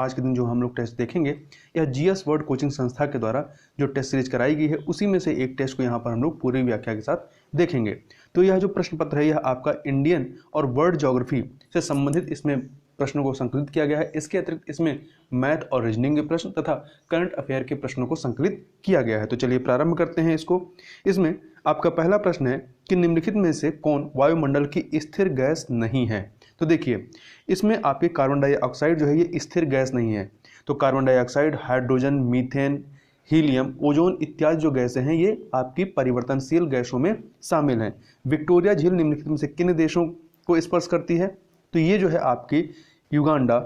आज के दिन जो हम लोग टेस्ट देखेंगे यह जीएस वर्ड कोचिंग संस्था के द्वारा जो टेस्ट सीरीज कराई गई है उसी में से एक टेस्ट को यहाँ पर हम लोग पूरी व्याख्या के साथ देखेंगे। तो यह जो प्रश्न पत्र है यह आपका इंडियन और वर्ल्ड ज्योग्राफी से संबंधित इसमें प्रश्नों को संकलित किया गया है। इसके अतिरिक्त इसमें मैथ और रीजनिंग के प्रश्न तथा करंट अफेयर के प्रश्नों को संकलित किया गया है। तो चलिए प्रारंभ करते हैं इसको। इसमें आपका पहला प्रश्न है कि निम्नलिखित में से कौन वायुमंडल की स्थिर गैस नहीं है। तो देखिए इसमें आपके कार्बन डाइऑक्साइड जो है ये स्थिर गैस नहीं है। तो carbon dioxide, hydrogen, methane, helium, ozone इत्यादि जो गैसें हैं ये आपकी परिवर्तनशील गैसों में शामिल हैं। विक्टोरिया झील निम्नलिखित में से किन देशों को स्पर्श करती है। तो ये जो है आपकी युगांडा,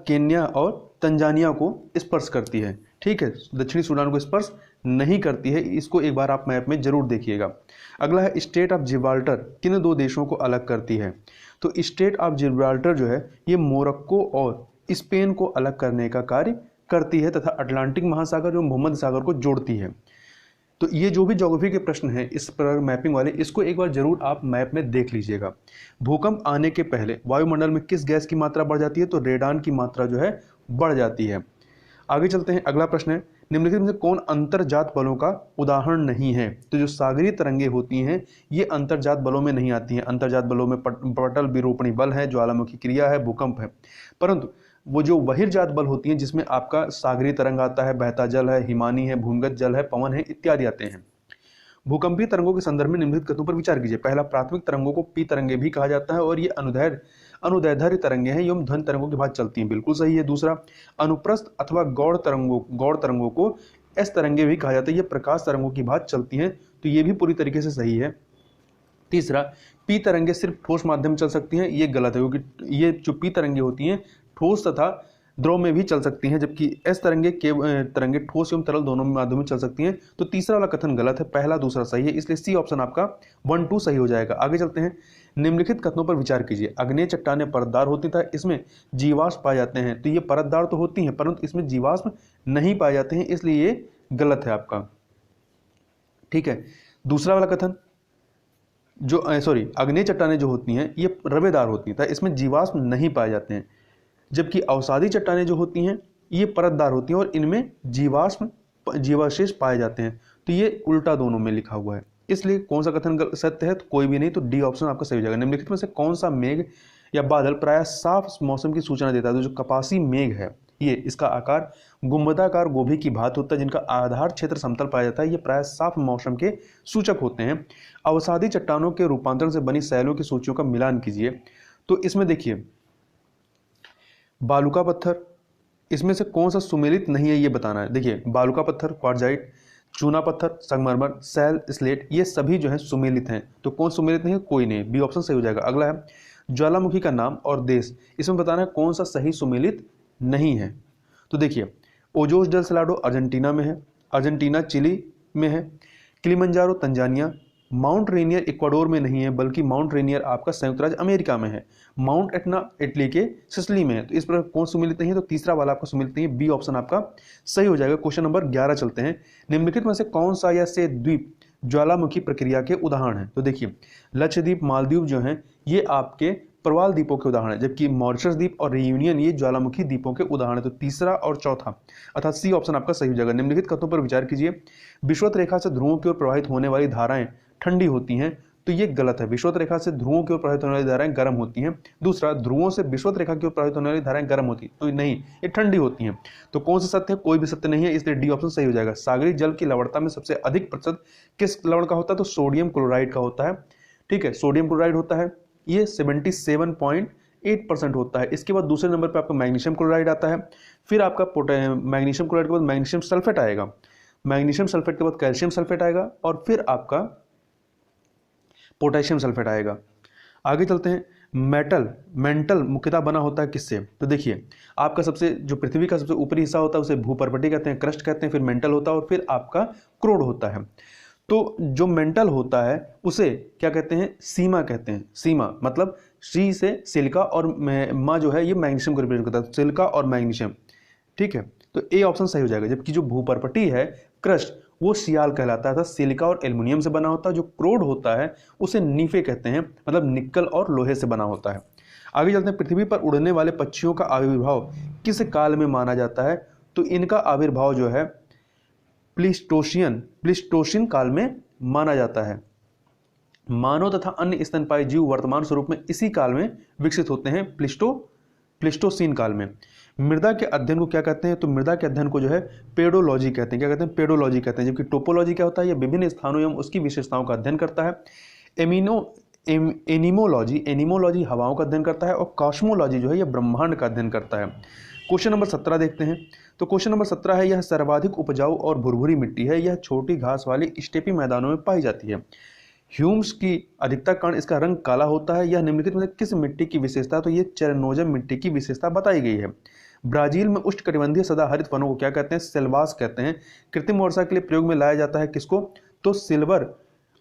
केन्या और तंजानिया को स्पर्श करती है। ठीक है, दक्षिणी सूडान को स्पर्श नहीं करती है। इसको एक बार आप मैप में जरूर देखिएगा। अगला है स्टेट ऑफ जिब्राल्टर किन दो देशों को अलग करती है। तो स्टेट ऑफ जिब्राल्टर जो है ये मोरक्को और स्पेन को अलग करने का कार्य करती है तथा अटलांटिक महासागर जो भूमध्य सागर को जोड़ती है। तो ये जो भी ज्योग्राफी के प्रश्न हैं इस पर मैपिंग वाले, इसको एक बार जरूर आप मैप में देख लीजिएगा। भूकंप आने के पहले वायुमंडल में किस गैस की मात्रा बढ़ जाती है। तो रेडान की मात्रा जो है बढ़ जाती है। आगे चलते हैं। अगला प्रश्न है निम्नलिखित में से कौन अंतर्जात बलों का उदाहरण नहीं है। तो जो सागरीय तरंगे होती हैं ये अंतर्जात बलों में नहीं आती हैं। अंतर्जात बलों में पटल विरूपणी बल है, ज्वालामुखी क्रिया है, भूकंप है। परंतु वो जो बहिर्जात बल होती हैं जिसमें आपका सागरीय तरंग आता है, बहता जल है, हिमानी है, भूमिगत जल है, पवन है इत्यादि आते हैं। भूकंपीय तरंगों के संदर्भ में निम्नलिखित कथनों पर विचार कीजिए। पहला, प्राथमिक तरंगों को पी तरंगे भी कहा जाता है और ये अनुदैर्ध्य तरंगे हैं, एवं ध्वनि तरंगों के भांति चलती हैं। बिल्कुल सही है। दूसरा, अनुप्रस्थ अथवा गौड़ तरंगों को एस तरंगे भी कहा जाता है, ये प्रकाश तरंगों की भांति चलती हैं। तो ये भी पूरी तरीके से सही है। तीसरा, पी तरंगे सिर्फ ठोस माध्यम चल सकती हैं, ये गलत है क्योंकि ये जो पी तरंगे होती हैं ठोस तथा द्रव में भी चल सकती हैं, जबकि एस तरंगे ठोस एवं तरल दोनों माध्यम में चल सकती हैं। तो तीसरा वाला कथन गलत है, पहला दूसरा सही है, इसलिए सी ऑप्शन आपका 1, 2 सही हो जाएगा। आगे चलते हैं। निम्नलिखित कथनों पर विचार कीजिए। अग्नेय चट्टानें परतदार होती था, इसमें जीवाश्म पाए जाते हैं। तो ये परतदार तो होती हैं परंतु इसमें जीवाश्म नहीं पाए जाते हैं, इसलिए ये गलत है आपका। ठीक है। दूसरा वाला कथन जो अग्नेय चट्टानें जो होती हैं ये रवेदार होती हैं, इसमें जीवाश्म नहीं पाए जाते हैं, जबकि अवसादी चट्टानें जो होती हैं ये परतदार होती हैं और इनमें जीवावशेष पाए जाते हैं। तो ये उल्टा दोनों में लिखा हुआ है, इसलिए कौन सा कथन सत्य है। तो कोई भी नहीं, तो डी ऑप्शन आपका सही हो जाएगा। निम्नलिखित में से कौन सा मेघ या बादल प्रायः साफ मौसम की सूचना देता है। तो जो कपासी मेघ है ये, इसका आकार गुंबदाकार गोभी की भांति होता है, जिनका आधार क्षेत्र समतल पाया जाता है, ये प्रायः साफ मौसम के सूचक होते हैं। अवसादी चट्टानों के रूपांतरण से बनी शैलों की सूचियों का मिलान कीजिए। तो इसमें देखिए बालुका पत्थर, इसमें से कौन सा सुमेलित नहीं है ये बताना है। देखिए बालुका पत्थर, क्वार्जाइट, चूना पत्थर, संगमरमर, सैल, स्लेट, ये सभी जो है सुमेलित हैं। तो कौन सुमेलित नहीं है, कोई नहीं, बी ऑप्शन सही हो जाएगा। अगला है ज्वालामुखी का नाम और देश, इसमें बताना है कौन सा सही सुमेलित नहीं है। तो देखिए ओजोस डेल सलाडो अर्जेंटीना में है, अर्जेंटीना चिली में है, Kilimanjaro Tanzania, mount Rainier Ecuador में नहीं है बल्कि माउंट रेनियर आपका संयुक्त राज्य अमेरिका में है, माउंट एटना इटली के सिसिली में है। तो इस पर कौन सुमेलित नहीं है। तो तीसरा वाला आपका सुमेलित नहीं है, बी ऑप्शन आपका सही हो जाएगा। क्वेश्चन नंबर 11 चलते हैं। निम्नलिखित में से कौन सा या से द्वीप ज्वालामुखी प्रक्रिया के उदाहरण है। तो देखिए लक्षद्वीप, मालदीव जो है ये आपके प्रवाल द्वीपों के उदाहरण है, जबकि मॉरिशस द्वीप और रियूनियन ये ज्वालामुखी द्वीपों के उदाहरण है। तो तीसरा और चौथा अर्थात सी ऑप्शन आपका सही हो जाएगा। निम्नलिखित कथनों पर विचार कीजिए। विषुवत रेखा से ध्रुवों की ओर प्रवाहित होने वाली धाराएं ठंडी होती हैं। तो ये गलत है। विषुवत रेखा से ध्रुवों की ओर प्रवाहित होने वाली धाराएं गर्म होती हैं। दूसरा, ध्रुवों से विषुवत रेखा की ओर प्रवाहित होने वाली धाराएं गर्म होती, तो नहीं, ये ठंडी होती हैं। तो कौन सा सत्य है, कोई भी सत्य नहीं है, इसलिए डी ऑप्शन सही हो जाएगा। सागरी जल की लवणता में सबसे अधिक प्रतिशत किस लवण का होता है। तो सोडियम क्लोराइड का होता है। ठीक है, सोडियम क्लोराइड होता है, ये 77.8% होता है। इसके बाद दूसरे नंबर पर आपका मैग्नीशियम क्लोराइड आता है, फिर आपका मैग्नीशियम क्लोराइड के बाद मैग्नीशियम सल्फेट आएगा, मैग्नीशियम सल्फेट के बाद कैल्शियम सल्फेट आएगा और फिर आपका पोटेशियम सल्फेट आएगा। आगे चलते हैं। मेंटल मुख्यतः बना होता है किससे। तो देखिए आपका सबसे जो पृथ्वी का सबसे ऊपरी हिस्सा होता है उसे भूपर्पटी कहते हैं, क्रस्ट कहते हैं, फिर मेंटल होता है और फिर आपका क्रोड होता है। तो जो मेंटल होता है उसे क्या कहते हैं, सीमा कहते हैं। सीमा मतलब सी से सिलिका और मा जो है ये मैग्नीशियम को रिप्रेजेंट करता है, सिलिका और मैग्नीशियम। ठीक है, तो ए ऑप्शन सही हो जाएगा। जबकि जो भूपर्पटी है क्रस्ट वो सियाल कहलाता था, सिलिका और एल्युमिनियम से बना होता है। जो क्रोड होता है उसे नीफे कहते हैं, मतलब निक्कल और लोहे से बना होता है। आगे चलते हैं, पृथ्वी पर उड़ने वाले पक्षियों का आविर्भाव किस काल में माना जाता है? तो इनका आविर्भाव जो है प्लीस्टोसिन काल में माना जाता है। मानव तथा अन्य स्तनपायी जीव वर्तमान स्वरूप में इसी काल में विकसित होते हैं, प्लीस्टोसीन काल में। मृदा के अध्ययन को क्या कहते हैं? तो मृदा के अध्ययन को जो है पेडोलॉजी कहते हैं। क्या कहते हैं? पेडोलॉजी कहते हैं। जबकि टोपोलॉजी क्या होता है? यह विभिन्न स्थानों एवं उसकी विशेषताओं का अध्ययन करता है। एनिमोलॉजी हवाओं का अध्ययन करता है। और कॉस्मोलॉजी जो है यह ब्रह्मांड का अध्ययन करता है। क्वेश्चन नंबर 17 देखते हैं। तो क्वेश्चन नंबर 17 है, यह सर्वाधिक उपजाऊ और भुरभुरी मिट्टी है। यह छोटी घास वाली स्टेपी मैदानों में पाई जाती है। ह्यूम्स की अधिकता कारण इसका रंग काला होता है। यह निम्नलिखित में से किस मिट्टी की विशेषता? तो यह चेरनोजम मिट्टी की विशेषता बताई गई है। ब्राजील में उष्णकटिबंधीय सदाहरित वनों को क्या कहते हैं? सेल्वास कहते हैं। कृत्रिम वर्षा के लिए प्रयोग में लाया जाता है किसको? तो सिल्वर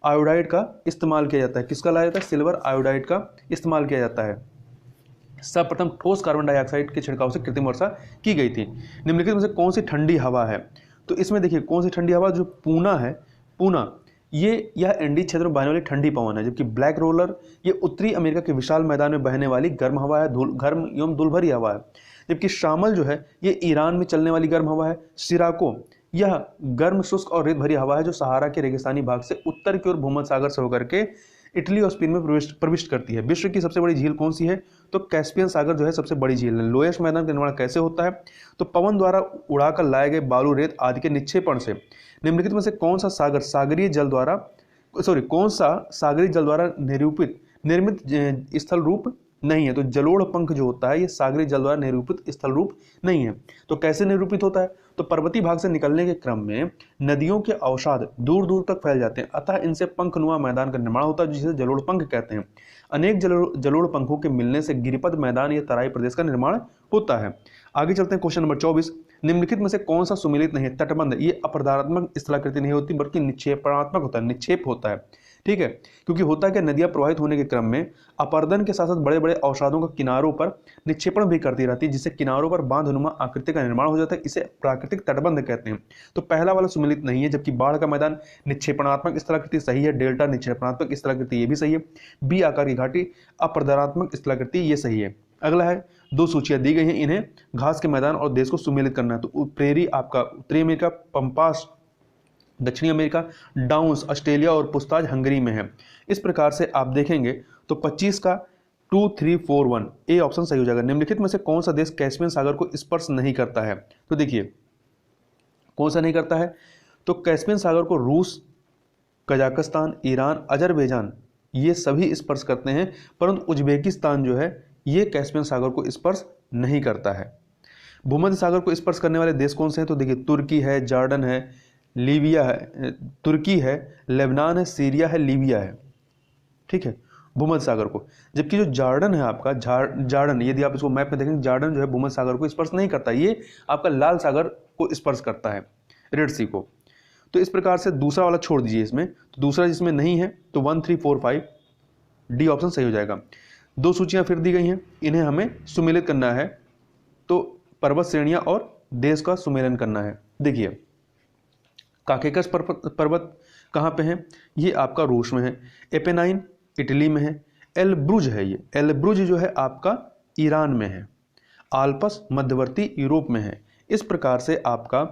आयोडाइड का इस्तेमाल किया जाता है। किसका लाया जाता है? सिल्वर आयोडाइड का इस्तेमाल किया जाता है। सर्वप्रथम ठोस कार्बन डाइऑक्साइड के छिड़काव से कृत्रिम वर्षा की गई थी। निम्नलिखित में से कौन सी ठंडी हवा है? तो इसमें देखिए कौन सी ठंडी हवा? जो पूना है, पूना यह एंडी क्षेत्र में बहने वाली ठंडी पवन है। जबकि ब्लैक रोलर ये उत्तरी अमेरिका के विशाल मैदान में बहने वाली गर्म हवा है, गर्म एवं धूलभरी हवा है। जबकि शामल जो है ये ईरान में चलने वाली गर्म हवा है। सिराको यह गर्म शुष्क और रेत भरी हवा है जो सहारा के रेगिस्तानी भाग से उत्तर की ओर भूमध्य सागर से होकर के इटली और स्पेन में प्रविष्ट करती है। विश्व की सबसे बड़ी झील कौन सी है? तो कैस्पियन सागर जो है सबसे बड़ी झील है। लोएस्ट मैदान का निर्माण कैसे होता है? तो पवन द्वारा उड़ाकर लाए गए बालू रेत आदि के निक्षेपण से। निम्नलिखित में से कौन सा सागरीय जल द्वारा निर्मित स्थल रूप नहीं है? तो जलोढ़ पंख जो होता है ये सागरीय जल द्वारा निरूपित स्थल रूप नहीं है। तो कैसे निरूपित होता है? तो पर्वतीय भाग से निकलने के क्रम में नदियों के अवसाद दूर दूर तक फैल जाते हैं, अतः इनसे पंखनुमा मैदान का निर्माण होता है जिसे जलोढ़ पंख कहते हैं। अनेक जलोढ़ पंखों के मिलने से गिरिपद मैदान या तराई प्रदेश का निर्माण होता है। आगे चलते हैं, क्वेश्चन नंबर 24। निम्नलिखित में से कौन सा सुमेलित नहीं है? तटबंध ये अपरदात्मक स्थलाकृति नहीं होती बल्कि निक्षेपणात्मक होता है, निक्षेप होता है। ठीक है, क्योंकि होता है कि नदियां प्रवाहित होने के क्रम में अपर्दन के साथ साथ बड़े बड़े अवसादों का किनारों पर निक्षेपण भी करती रहती है, जिससे किनारों पर बांधनुमा आकृति का निर्माण हो जाता है। इसे प्राकृतिक तटबंध कहते हैं। तो पहला वाला सुमेलित नहीं है। जबकि बाढ़ का मैदान निक्षेपणात्मक स्थलाकृति सही है। डेल्टा निक्षेपणात्मक स्थलाकृति ये भी सही है। बी आकार की घाटी अपरदनात्मक स्थलाकृति ये सही है। अगला है, दो सूचियां दी गई हैं, इन्हें घास के मैदान और देश को सुमेलित करना है। तो प्रेरी आपका उत्तरी अमेरिका, पंपास दक्षिणी अमेरिका, डाउन्स ऑस्ट्रेलिया और पुस्ताज हंगरी में है। इस प्रकार से आप देखेंगे तो 25 का 2, 3, 4, 1 ए ऑप्शन सही हो जाएगा। निम्नलिखित में से कौन सा देश कैस्पियन सागर को स्पर्श नहीं करता है? तो देखिए कौन सा नहीं करता है? तो कैस्पियन सागर को रूस, कजाकिस्तान, ईरान, अजरबैजान ये सभी स्पर्श करते हैं, परंतु उज्बेकिस्तान जो है ये कैस्पियन सागर को स्पर्श नहीं करता है। भूमध्य सागर को स्पर्श करने वाले देश कौन से हैं? तो देखिए तुर्की है, जॉर्डन है, लीबिया है, तुर्की है, लेबनान है, सीरिया है, लीबिया है। ठीक है, भूमध्य सागर को। जबकि जो जॉर्डन है आपका, जॉर्डन यदि आप इसको मैप में देखेंगे, जॉर्डन जो है भूमध्य सागर को स्पर्श नहीं करता, ये आपका लाल सागर को स्पर्श करता है, रेड सी को। तो इस प्रकार से दूसरा वाला छोड़ दीजिए इसमें। तो दूसरा जिसमें नहीं है तो 1, 3, 4, 5 डी ऑप्शन सही हो जाएगा। दो सूचियां फिर दी गई हैं, इन्हें हमें सुमेलित करना है। तो पर्वत श्रेणियां और देश का सुमेलन करना है। देखिए काकेकस पर्वत कहाँ पे है? ये आपका रूस में है। एपेनाइन इटली में है। एलब्रुज है, ये एलब्रुज जो है आपका ईरान में है। आल्पस मध्यवर्ती यूरोप में है। इस प्रकार से आपका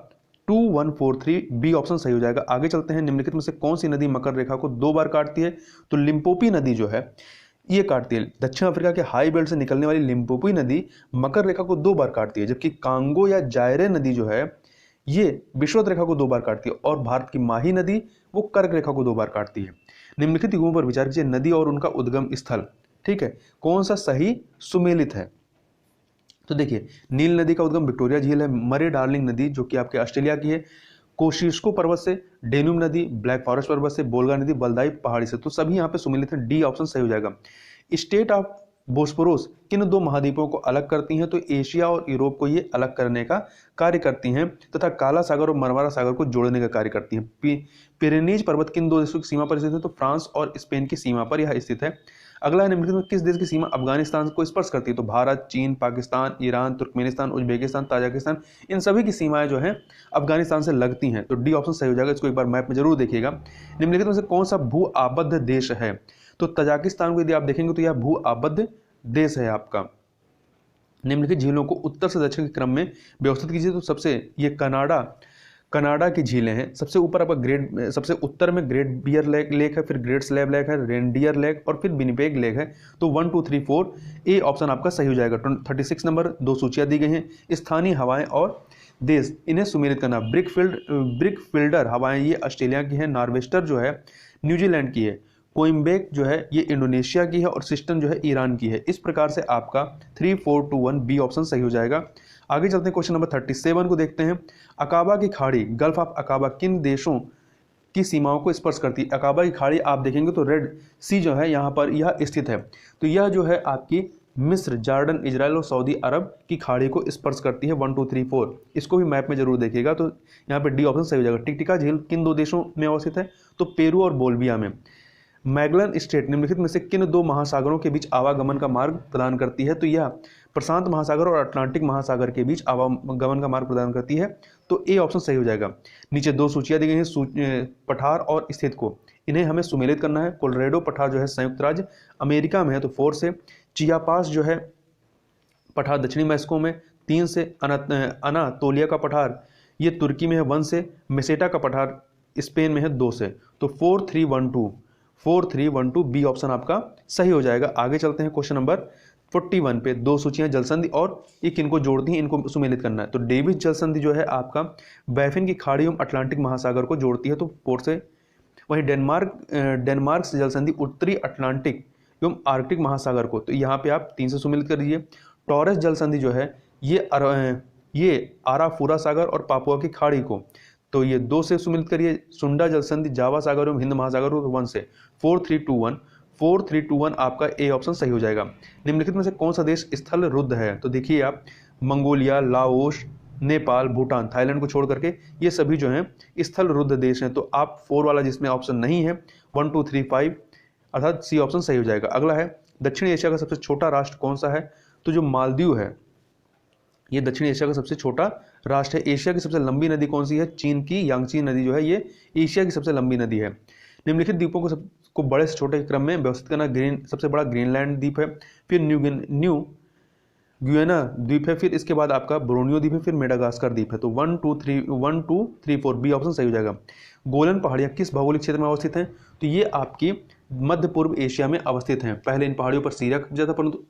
2, 1, 4, 3 बी ऑप्शन सही हो जाएगा। आगे चलते हैं, निम्नलिखित में से कौन सी नदी मकर रेखा को 2 बार काटती है? तो लिम्पोपी नदी जो है ये काटती है। दक्षिण अफ्रीका के हाई बेल्ट से निकलने वाली लिम्पोपी नदी मकर रेखा को 2 बार काटती है। जबकि कांगो या जायरे नदी जो है ये विषुवत रेखा को 2 बार काटती है। और भारत की माही नदी वो कर्क रेखा को 2 बार काटती है। निम्नलिखित युगों पर विचार कीजिए, नदी और उनका उद्गम स्थल। ठीक है, कौन सा सही सुमेलित है? तो देखिए नील नदी का उद्गम विक्टोरिया झील है। मरे डार्लिंग नदी जो कि आपके ऑस्ट्रेलिया की है। कोशिस्को पर्वत से, डेन्यूब नदी ब्लैक फॉरेस्ट पर्वत से, बोल्गा नदी बलदाई पहाड़ी से। तो सभी यहाँ पे सुमेलित है। डी ऑप्शन सही हो जाएगा। स्टेट ऑफ बोस्पोरस किन 2 महाद्वीपों को अलग करती हैं? तो एशिया और यूरोप को ये अलग करने का कार्य करती हैं तथा काला सागर और मरमरा सागर को जोड़ने का कार्य करती हैं। पिरेनीज पर्वत किन 2 देशों की सीमा पर स्थित है? तो फ्रांस और स्पेन की सीमा पर यह स्थित है। अगला निम्नलिखित में किस देश की सीमा अफगानिस्तान को स्पर्श करती है? तो भारत, चीन, Pakistan, Iran, Turkmenistan, Uzbekistan, Tajikistan, इन सभी की सीमाएं जो हैं अफगानिस्तान से लगती हैं। तो डी ऑप्शन सही हो जाएगा। इसको एक बार मैप में जरूर देखिएगा। निम्नलिखित में से कौन सा भू आबद्ध देश है? तो तजाकिस्तान को यदि आप देखेंगे तो यह भू आबद्ध देश है आपका। निम्नलिखित झीलों को उत्तर से दक्षिण के क्रम में व्यवस्थित कीजिए। तो सबसे ये कनाडा की झीलें हैं। सबसे ऊपर आपका सबसे उत्तर में ग्रेट बियर लेक है, फिर ग्रेट स्लैब लेक है, रेनडियर लेक और फिर विनिपेग लेक है। तो 1 2 3 4 ए ऑप्शन आपका सही हो जाएगा। 36 नंबर 2 सूचियां दी गई हैं। स्थानीय हवाएं और देश, इन्हें सुमेलित करना। ब्रिकफिल्डर हवाएं ये ऑस्ट्रेलिया की है, नार्वेस्टर जो है न्यूजीलैंड की है, कोइम्बेक जो है ये इंडोनेशिया की है और सिस्टन जो है ईरान की है। इस प्रकार से आपका 3 4 2 1 बी ऑप्शन सही हो जाएगा। आगे चलते हैं क्वेश्चन नंबर 37 को देखते हैं। अकाबा की खाड़ी, गल्फ ऑफ अकाबा किन देशों की सीमाओं को स्पर्श करती है? अकाबा की खाड़ी आप देखेंगे तो रेड सी जो है यहाँ पर यह स्थित है। तो यह जो है आपकी मिस्र, जॉर्डन, इजराइल और सऊदी अरब की खाड़ी को स्पर्श करती है। 1 2 3 4 इसको भी मैप में जरूर देखिएगा। तो यहाँ पे डी ऑप्शन सही हो जाएगा। टिकटिका झील किन दो देशों में अवस्थित है? तो पेरू और बोल्विया में। मैगलन स्ट्रेट निम्नलिखित में से किन दो महासागरों के बीच आवागमन का मार्ग प्रदान करती है? तो यह प्रशांत महासागर और अटलांटिक महासागर के बीच आवागमन का मार्ग प्रदान करती है। तो ए ऑप्शन सही हो जाएगा। नीचे 2 सूचियां दी गई हैं पठार और स्थित को, इन्हें हमें सुमेलित करना है। कोलोराडो पठार जो है संयुक्त राज्य अमेरिका में है, तो 4 से। चियापास जो है पठार दक्षिणी मैक्सिको में, 3 से। अनातोलिया का पठार ये तुर्की में है, 1 से। मेसेटा का पठार स्पेन में है, 2 से। तो 4 3 1 2 बी ऑप्शन आपका सही हो जाएगा। आगे चलते हैं क्वेश्चन नंबर 41 पे। 2 सूचियां जलसंधि और ये किनको जोड़ती हैं, इनको सुमेलित करना है। तो डेविस जलसंधि जो है आपका बैफिन की खाड़ी एवं अटलांटिक महासागर को जोड़ती है, तो 4 से। वहीं डेनमार्क से जलसंधि उत्तरी अटलांटिक एवं आर्कटिक महासागर को, तो यहाँ पे आप 3 से सुमेलित कर दीजिए। टॉरस जलसंधि जो है ये आराफुरा सागर और पापुआ की खाड़ी को, तो ये 2 से सुमेलित करिए। सुंडा जलसंधि जावा सागर एवं हिंद महासागर को, 1 से। 4 3 2 1 आपका ए ऑप्शन सही हो जाएगा। निम्नलिखित में से कौन सा देश स्थल रुद्ध है? तो देखिए आप, Mongolia, Laos, Nepal, Bhutan, Thailand को छोड़ करके ये सभी जो हैं स्थल रुद्ध देश हैं। तो आप 4 वाला जिसमें ऑप्शन नहीं है 1 2 3 5 अर्थात सी ऑप्शन सही हो जाएगा। अगला है दक्षिण एशिया का सबसे छोटा राष्ट्र कौन सा है? तो जो मालदीव है ये दक्षिण एशिया का सबसे छोटा राष्ट्र है। एशिया की सबसे लंबी नदी कौन सी है? चीन की यांगची नदी जो है ये एशिया की सबसे लंबी नदी है। निम्नलिखित द्वीपों को बड़े से छोटे क्रम में व्यवस्थित करना। सबसे बड़ा ग्रीनलैंड द्वीप है, फिर न्यू गुयाना द्वीप है, फिर इसके बाद आपका बोर्नियो द्वीप है, फिर मेडागास्कर द्वीप है। तो 1 2 3 4 बी ऑप्शन सही हो जाएगा। गोलन पहाड़ियाँ किस भौगोलिक क्षेत्र में अवस्थित हैं? तो ये आपकी मध्य पूर्व एशिया में अवस्थित हैं। पहले इन पहाड़ियों पर सीरिया कब्जा था, परंतु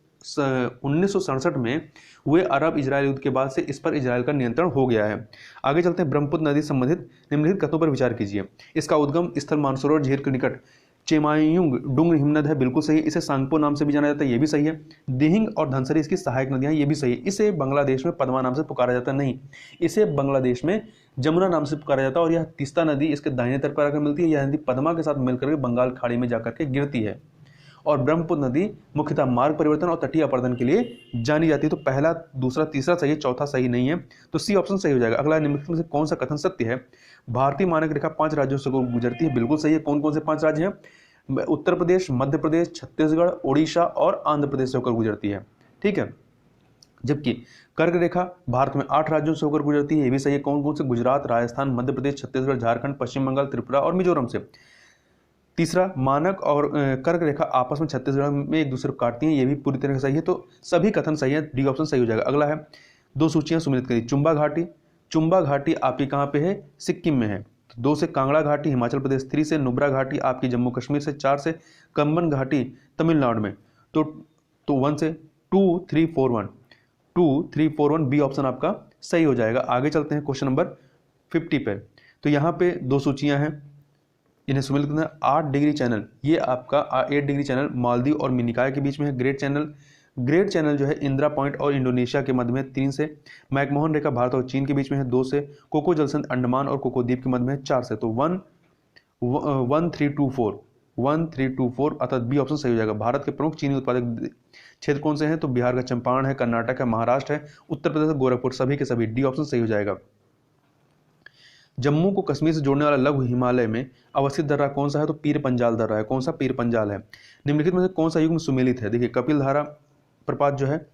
1967 में हुए अरब इजरायल युद्ध के बाद से इस पर इजरायल का नियंत्रण हो गया है। आगे चलते हैं। ब्रह्मपुत्र नदी संबंधित निम्नलिखित कथनों पर विचार कीजिए। इसका उद्गम स्थल मानसरोवर झील के निकट चेमायुंग डुंग हिमनद है, बिल्कुल सही है। इसे सांगपो नाम से भी जाना जाता है, ये भी सही है। दिहिंग और धनसरी इसकी सहायक नदियां, ये भी सही है। इसे बांग्लादेश में पद्मा नाम से पुकारा जाता नहीं, इसे बांग्लादेश में जमुना नाम से पुकारा जाता है। और यह तीस्ता नदी इसके दाहिने तट पर आकर मिलती है। यह नदी पद्मा के साथ मिलकर के बंगाल खाड़ी में जाकर के गिरती है। और ब्रह्मपुत्र नदी मुख्यतः मार्ग परिवर्तन और तटीय अपर्दन के लिए जानी जाती है। तो पहला, दूसरा, तीसरा सही है, चौथा सही नहीं है। तो सी ऑप्शन सही हो जाएगा। अगला, निम्नलिखित में से कौन सा कथन सत्य है? भारतीय मानक रेखा 5 राज्यों से गुजरती है, बिल्कुल सही है। कौन कौन से 5 राज्य हैं? उत्तर प्रदेश, मध्य प्रदेश, छत्तीसगढ़, ओडिशा और आंध्र प्रदेश से होकर गुजरती है, ठीक है। जबकि कर्क रेखा भारत में 8 राज्यों से होकर गुजरती है, ये भी सही है। कौन कौन से? गुजरात, राजस्थान, मध्य प्रदेश, छत्तीसगढ़, झारखंड, पश्चिम बंगाल, त्रिपुरा और मिजोरम से। तीसरा, मानक और कर्क रेखा आपस में छत्तीसगढ़ में एक दूसरे को काटती हैं, ये भी पूरी तरह से सही है। तो सभी कथन सही है, डी ऑप्शन सही हो जाएगा। अगला है 2 सूचियां सुमेलित करिए। चुंबा घाटी आपकी कहाँ पे है? सिक्किम में है। 2 से कांगड़ा घाटी हिमाचल प्रदेश, 3 से नुब्रा घाटी आपकी जम्मू कश्मीर से, 4 से कंबन घाटी तमिलनाडु में। तो 1 से 2 3 4 1 बी ऑप्शन आपका सही हो जाएगा। आगे चलते हैं क्वेश्चन नंबर 50 पे। तो यहाँ पे 2 सूचियां हैं, इन्हें सुमेलित करना है। 8 डिग्री चैनल, ये आपका 8 डिग्री चैनल मालदीव और मिनिकाय के बीच में है। ग्रेट चैनल जो है इंदिरा पॉइंट और इंडोनेशिया के मध्य में, 3 से। मैकमोहन रेखा भारत और चीन के बीच में है, 2 से। कोको जलसंधि अंडमान और कोको द्वीप के मध्य में है, 4 से। तो 1 3 2 4 अर्थात बी ऑप्शन सही हो जाएगा। भारत के प्रमुख चीनी उत्पादक क्षेत्र कौन से हैं? तो बिहार का चंपारण है, कर्नाटक है, महाराष्ट्र है, उत्तर प्रदेश है, गोरखपुर, सभी के सभी डी ऑप्शन सही हो जाएगा। जम्मू को कश्मीर से जोड़ने वाला लघु हिमालय में अवस्थित दर्रा कौन सा है? तो पीर पंजाल दर्रा है। कौन सा? पीर पंजाल है। निम्नलिखित में से कौन सा युग्म सुमेलित है? देखिए, कपिल धारा प्रपात जो है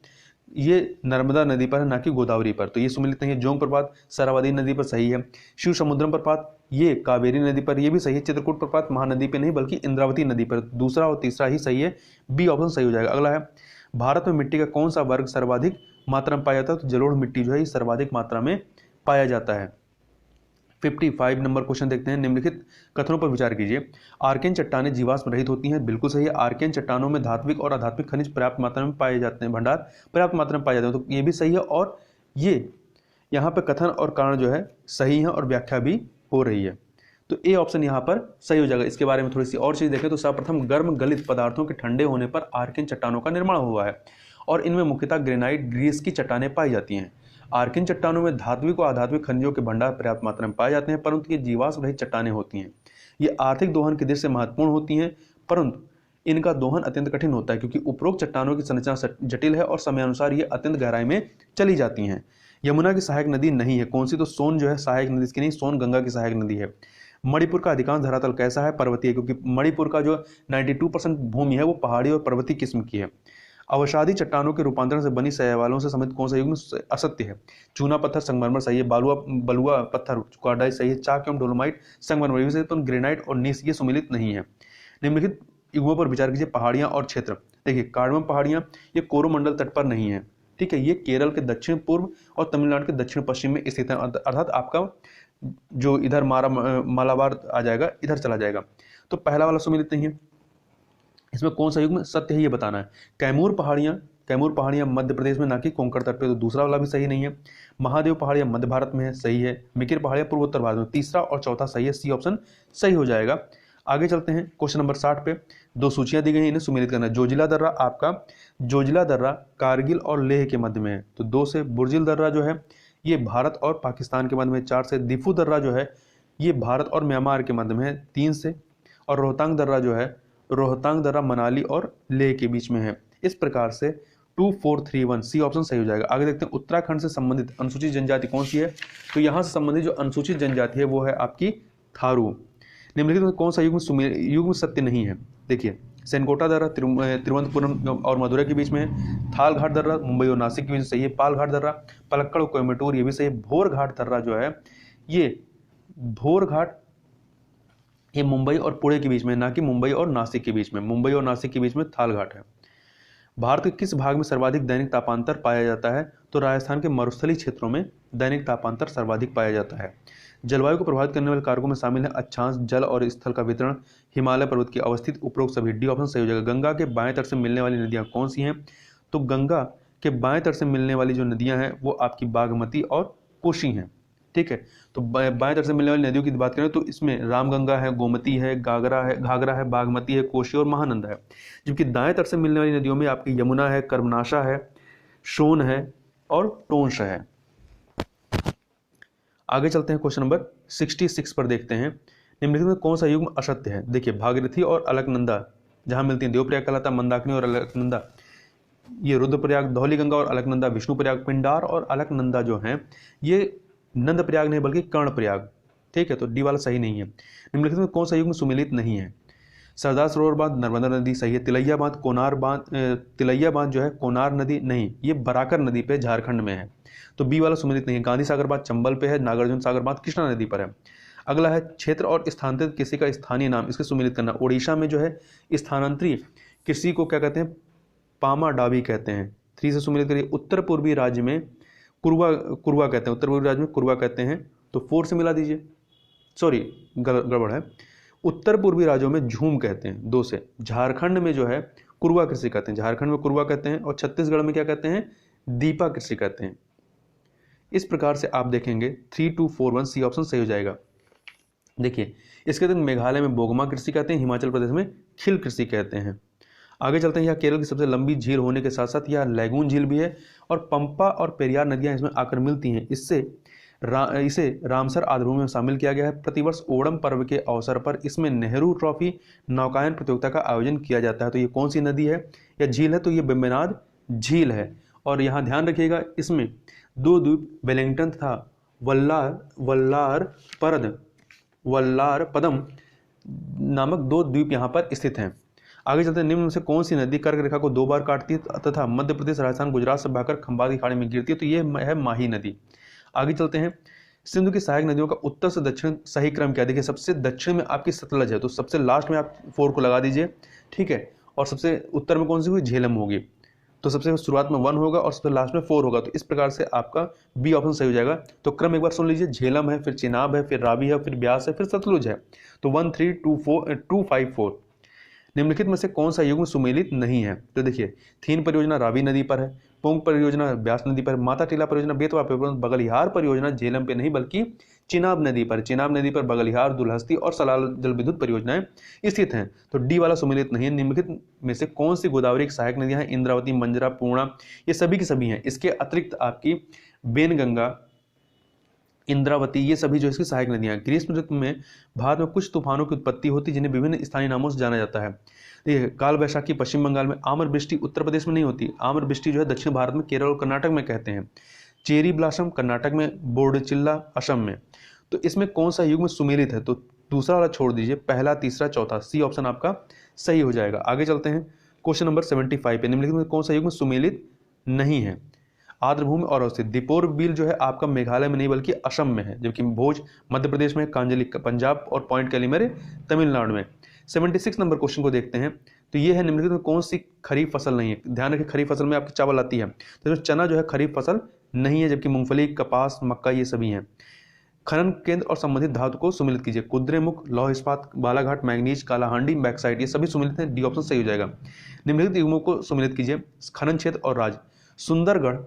ये नर्मदा नदी पर है, ना कि गोदावरी पर, तो ये सुमेलित नहीं है। जोंग प्रपात शरावती नदी पर सही है। शिव समुद्रम प्रपात ये कावेरी नदी पर, ये भी सही है। चित्रकूट प्रपात महानदी पर नहीं बल्कि इंद्रावती नदी पर, दूसरा और तीसरा ही सही है, बी ऑप्शन सही हो जाएगा। अगला है भारत में मिट्टी का कौन सा वर्ग सर्वाधिक मात्रा में पाया जाता है? तो जलोढ़ मिट्टी जो है ये सर्वाधिक मात्रा में पाया जाता है। 55 नंबर क्वेश्चन देखते हैं। निम्नलिखित कथनों पर विचार कीजिए। आर्कियन चट्टानें जीवाश्म रहित होती हैं। बिल्कुल सही है। आर्कियन चट्टानों में धात्विक और अधात्विक खनिज पर्याप्त मात्रा में पाए जाते हैं, भंडार पर्याप्त मात्रा में पाए जाते हैं, तो ये भी सही है। और ये यहाँ पर कथन और कारण जो है सही है और व्याख्या भी हो रही है, तो ए ऑप्शन यहाँ पर सही हो जाएगा। इसके बारे में थोड़ी सी और चीज देखें तो सर्वप्रथम गर्म गलित पदार्थों के ठंडे होने पर आर्कियन चट्टानों का निर्माण हुआ है और इनमें मुख्यतः ग्रेनाइट ग्रीस की चट्टानें पाई जाती हैं। आर्कियन चट्टानों में धात्विक और अधात्विक खनिजों के भंडार पर्याप्त मात्रा में पाए जाते हैं, परंतु ये जीवाश्म रहित चट्टानें होती हैं। ये आर्थिक दोहन की दृष्टि से महत्वपूर्ण होती हैं, परंतु इनका दोहन अत्यंत कठिन होता है क्योंकि उपरोक्त चट्टानों की संरचना जटिल है और समयानुसार ये अत्यंत गहराई में चली जाती हैं। यमुना की सहायक नदी नहीं है। कौन सी? तो सोन जो है सहायक नदी इसकी नहीं, सोन गंगा की सहायक नदी है। मणिपुर का अधिकांश धरातल कैसा है? पर्वतीय, क्योंकि मणिपुर का जो 92% भूमि है वो पहाड़ी और पर्वतीय किस्म की है। अवसादी चट्टानों के रूपांतरण से बनी शैवालों से संबंधित कौन सा युग्म असत्य है? चूना पत्थर संगमरमर सही है। बलुआ पत्थर कार्डाइट सही है। चाक एवं डोलोमाइट संगमरमर से, तो ग्रेनाइट और नीस ये सम्मिलित नहीं है। निम्नलिखित युग्मों पर विचार कीजिए। पहाड़ियां और क्षेत्र। देखिए कार्डमम पहाड़ियां ये कोरोमंडल तट पर नहीं है, ठीक है, ये केरल के दक्षिण पूर्व और तमिलनाडु के दक्षिण पश्चिम में स्थित है, अर्थात आपका जो इधर मालाबार आ जाएगा इधर चला जाएगा, तो पहला वाला सम्मिलित नहीं है। इसमें कौन सा युग्म सत्य है ये बताना है। कैमूर पहाड़ियां मध्य प्रदेश में, ना कि कोंकण तट पे, तो दूसरा वाला भी सही नहीं है। महादेव पहाड़ियां मध्य भारत में है, सही है। मिकिर पहाड़ियां पूर्वोत्तर भारत में, तीसरा और चौथा सही है, सी ऑप्शन सही हो जाएगा। आगे चलते हैं क्वेश्चन नंबर 60 पे। दो सूचियां दी गई हैं, इन्हें सुमेलित करना है। जोजिला दर्रा, आपका जोजिला दर्रा कारगिल और लेह के मध्य में है, तो 2 से। बुर्जिल दर्रा जो है ये भारत और पाकिस्तान के मध्य में, 4 से। दिफू दर्रा जो है ये भारत और म्यांमार के मध्य में है, 3 से। और रोहतांग दर्रा जो है, रोहतांग दर्रा मनाली और लेह के बीच में है। इस प्रकार से 2431 सी ऑप्शन सही हो जाएगा। आगे देखते हैं उत्तराखंड से संबंधित अनुसूचित जनजाति कौन सी है? तो यहाँ से संबंधित जो अनुसूचित जनजाति है वो है आपकी थारू। निम्नलिखित में कौन सा युग्म सत्य नहीं है? देखिए सेनकोटा दर्रा तिरुवनंतपुरम और मदुरै के बीच में है। थाल घाट दर्रा मुंबई और नासिक के बीच में सही है। पाल घाट दर्रा पलक्कड़ और कोयम्बटूर ये भी सही है। भोर घाट दर्रा जो है ये भोर घाट ये मुंबई और पुणे के बीच में, ना कि मुंबई और नासिक के बीच में। मुंबई और नासिक के बीच में थाल घाट है। भारत के किस भाग में सर्वाधिक दैनिक तापांतर पाया जाता है? तो राजस्थान के मरुस्थलीय क्षेत्रों में दैनिक तापांतर सर्वाधिक पाया जाता है। जलवायु को प्रभावित करने वाले कारकों में शामिल है अक्षांश, जल और स्थल का वितरण, हिमालय पर्वत की अवस्थित, उपरोक्त सभी। डी ऑप्शन सही हो जाएगा। गंगा के बाएं तट से मिलने वाली नदियां कौन सी हैं? तो गंगा के बाएं तट से मिलने वाली जो नदियां हैं वो आपकी बागमती और कोशी हैं, ठीक है। तो बाएं तट से मिलने वाली नदियों की बात करें तो इसमें रामगंगा है, गोमती है, घाघरा है, बागमती है, कोशी और महानंदा है। जबकि दाएं तट से मिलने वाली नदियों में आपकी यमुना है, कर्मनाशा है, सोन है और टोंस है। आगे चलते हैं क्वेश्चन नंबर 66 पर देखते हैं। निम्नलिखित में कौन सा युग्म असत्य है? देखिए भागीरथी और अलकनंदा जहां मिलती हैं देवप्रयाग कहलाता, मंदाकिनी और अलकनंदा ये रुद्रप्रयाग, धौलीगंगा और अलकनंदा विष्णुप्रयाग, पिंडार और अलकनंदा जो हैं ये नंद प्रयाग नहीं बल्कि कर्णप्रयाग, ठीक है, तो डी वाला सही नहीं है। निम्नलिखित में कौन सा युग्म सुमेलित नहीं है? सरदार सरोवर बांध नर्मदा नदी सही है। तिलैया बांध जो है कोनार नदी नहीं, ये बराकर नदी पे झारखंड में है, तो बी वाला सुमेलित नहीं है। गांधी सागर बांध चंबल पे है। नागार्जुन सागर बांध कृष्णा नदी पर है। अगला है क्षेत्र और स्थानांतरित कृषि का स्थानीय नाम, इसके सुमेलित करना। ओडिशा में जो है स्थानांतरित कृषि को क्या कहते हैं? पामा डाबी कहते हैं। 3 से सुमेलित करिए। उत्तर पूर्वी राज्य में कुरवा कहते हैं, उत्तर पूर्वी राज्य में कुरवा कहते हैं, तो 4 से मिला दीजिए, सॉरी गड़बड़ है। उत्तर पूर्वी राज्यों में झूम कहते हैं, 2 से। झारखंड में जो है कुरवा कृषि कहते हैं, झारखंड में कुरवा कहते हैं, और छत्तीसगढ़ में क्या कहते हैं? दीपा कृषि कहते हैं। इस प्रकार से आप देखेंगे 3241 सी ऑप्शन सही हो जाएगा। देखिए इसके अतिरिक्त मेघालय में बोगमा कृषि कहते हैं, हिमाचल प्रदेश में खिल कृषि कहते हैं। आगे चलते हैं। यह केरल की सबसे लंबी झील होने के साथ साथ यह लैगून झील भी है, और पंपा और पेरियार नदियां इसमें आकर मिलती हैं। इसे रामसर आर्द्रभूमि में शामिल किया गया है। प्रतिवर्ष ओणम पर्व के अवसर पर इसमें नेहरू ट्रॉफी नौकायन प्रतियोगिता का आयोजन किया जाता है। तो ये कौन सी नदी है या झील है? तो ये वेम्बनाड झील है। और यहाँ ध्यान रखिएगा इसमें 2 द्वीप वेलिंगटन तथा वल्लार पदम नामक 2 द्वीप यहाँ पर स्थित हैं। आगे चलते हैं। निम्न में से कौन सी नदी कर्क रेखा को 2 बार काटती है तथा मध्य प्रदेश, राजस्थान, गुजरात से बहकर खंबात की खाड़ी में गिरती है? तो ये है माही नदी। आगे चलते हैं। सिंधु की सहायक नदियों का उत्तर से दक्षिण सही क्रम क्या? देखिए सबसे दक्षिण में आपकी सतलज है, तो सबसे लास्ट में आप 4 को लगा दीजिए, ठीक है। और सबसे उत्तर में कौन सी हुई? झेलम होगी। तो सबसे शुरुआत में 1 होगा और सबसे लास्ट में 4 होगा, तो इस प्रकार से आपका बी ऑप्शन सही हो जाएगा। तो क्रम एक बार सुन लीजिए, झेलम है, फिर चिनाब है, फिर रावी है, फिर ब्यास है, फिर सतलुज है। तो 1 3 2 4 2 5 4। निम्नलिखित में से कौन सा युग्म सुमेलित नहीं है? तो देखिए, थीन परियोजना रावी नदी पर है, पोंग परियोजना ब्यास नदी पर, माता टीला परियोजना बेतवा पर, बगलिहार परियोजना झेलम पे नहीं बल्कि चिनाब नदी पर, चिनाब नदी पर बगलिहार, दुलहस्ती और सलाल जल विद्युत परियोजनाएं स्थित हैं। तो डी वाला सुमेलित नहीं है। निम्नलिखित में से कौन सी गोदावरी की सहायक नदियां हैं? इंद्रावती, मंजरा, पूर्णा, ये सभी की सभी हैं। इसके अतिरिक्त आपकी बेनगंगा, इंद्रावती, ये सभी जो इसकी सहायक नदियां हैं। ग्रीष्म ऋतु में भारत में कुछ तूफानों की उत्पत्ति होती है जिन्हें विभिन्न स्थानीय नामों से जाना जाता है। देखिए, काल वैशाखी पश्चिम बंगाल में, आम्र वृष्टि उत्तर प्रदेश में नहीं होती, आम्र वृष्टि जो है दक्षिण भारत में केरल और कर्नाटक में कहते हैं। चेरी ब्लॉसम कर्नाटक में, बोर्डचिल्ला असम में। तो इसमें कौन सा युग्म सुमेलित है? तो दूसरा वाला छोड़ दीजिए, पहला, तीसरा, चौथा, सी ऑप्शन आपका सही हो जाएगा। आगे चलते हैं क्वेश्चन नंबर 75 पे। निम्नलिखित में कौन सा युग्म सुमेलित नहीं है? आर्द्रभूमि और अवस्थित, दीपोर बिल जो है आपका मेघालय में नहीं बल्कि असम में है, जबकि भोज मध्य प्रदेश में, कांजली पंजाब और पॉइंट कैलीमरे तमिलनाडु में। 76 नंबर क्वेश्चन को देखते हैं। तो ये है, निम्नलिखित में कौन सी खरीफ फसल नहीं है? ध्यान रखिए, खरीफ फसल में आपकी चावल आती है, तो चना जो है खरीफ फसल नहीं है, जबकि मूंगफली, कपास, मक्का ये सभी हैं। खनन केंद्र और संबंधित धातु को सुमेलित कीजिए। कुद्रेमुख, लौह इस्पात, बालाघाट, मैंगनीज, कालाहांडी, बैक्साइट, ये सभी सुमेलित हैं। डी ऑप्शन सही हो जाएगा। निम्नलिखित युग्मों को सुमेलित कीजिए। खनन क्षेत्र और राज्य, सुंदरगढ़,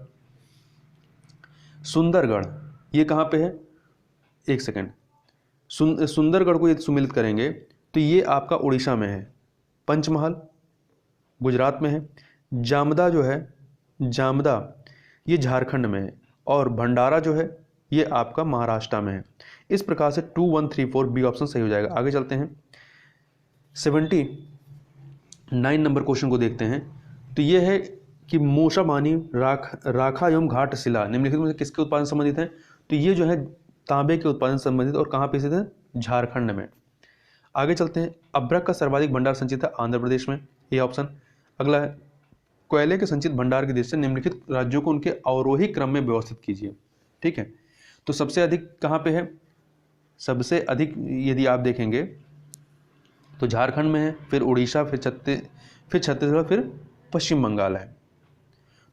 सुंदरगढ़ ये कहाँ पे है? एक सेकेंड, सुंदरगढ़ को ये सुमेलित करेंगे तो ये आपका उड़ीसा में है। पंचमहल गुजरात में है। जामदा जो है, जामदा ये झारखंड में है। और भंडारा जो है ये आपका महाराष्ट्र में है। इस प्रकार से 2 1 3 4 बी ऑप्शन सही हो जाएगा। आगे चलते हैं 79 नंबर क्वेश्चन को देखते हैं। तो ये है कि मूषाबानी, राखा एवं घाट शिला निम्नलिखित में से किसके उत्पादन संबंधित है? तो ये जो है तांबे के उत्पादन संबंधित, और कहाँ पे स्थित है? झारखंड में। आगे चलते हैं, अभ्रक का सर्वाधिक भंडार संचित है आंध्र प्रदेश में, ये ऑप्शन। अगला है, कोयले के संचित भंडार की दृष्टि से निम्नलिखित राज्यों को उनके अवरोही क्रम में व्यवस्थित कीजिए। ठीक है, तो सबसे अधिक कहाँ पे है? सबसे अधिक यदि आप देखेंगे तो झारखंड में है, फिर उड़ीसा, फिर छत्तीसगढ़, फिर पश्चिम बंगाल है।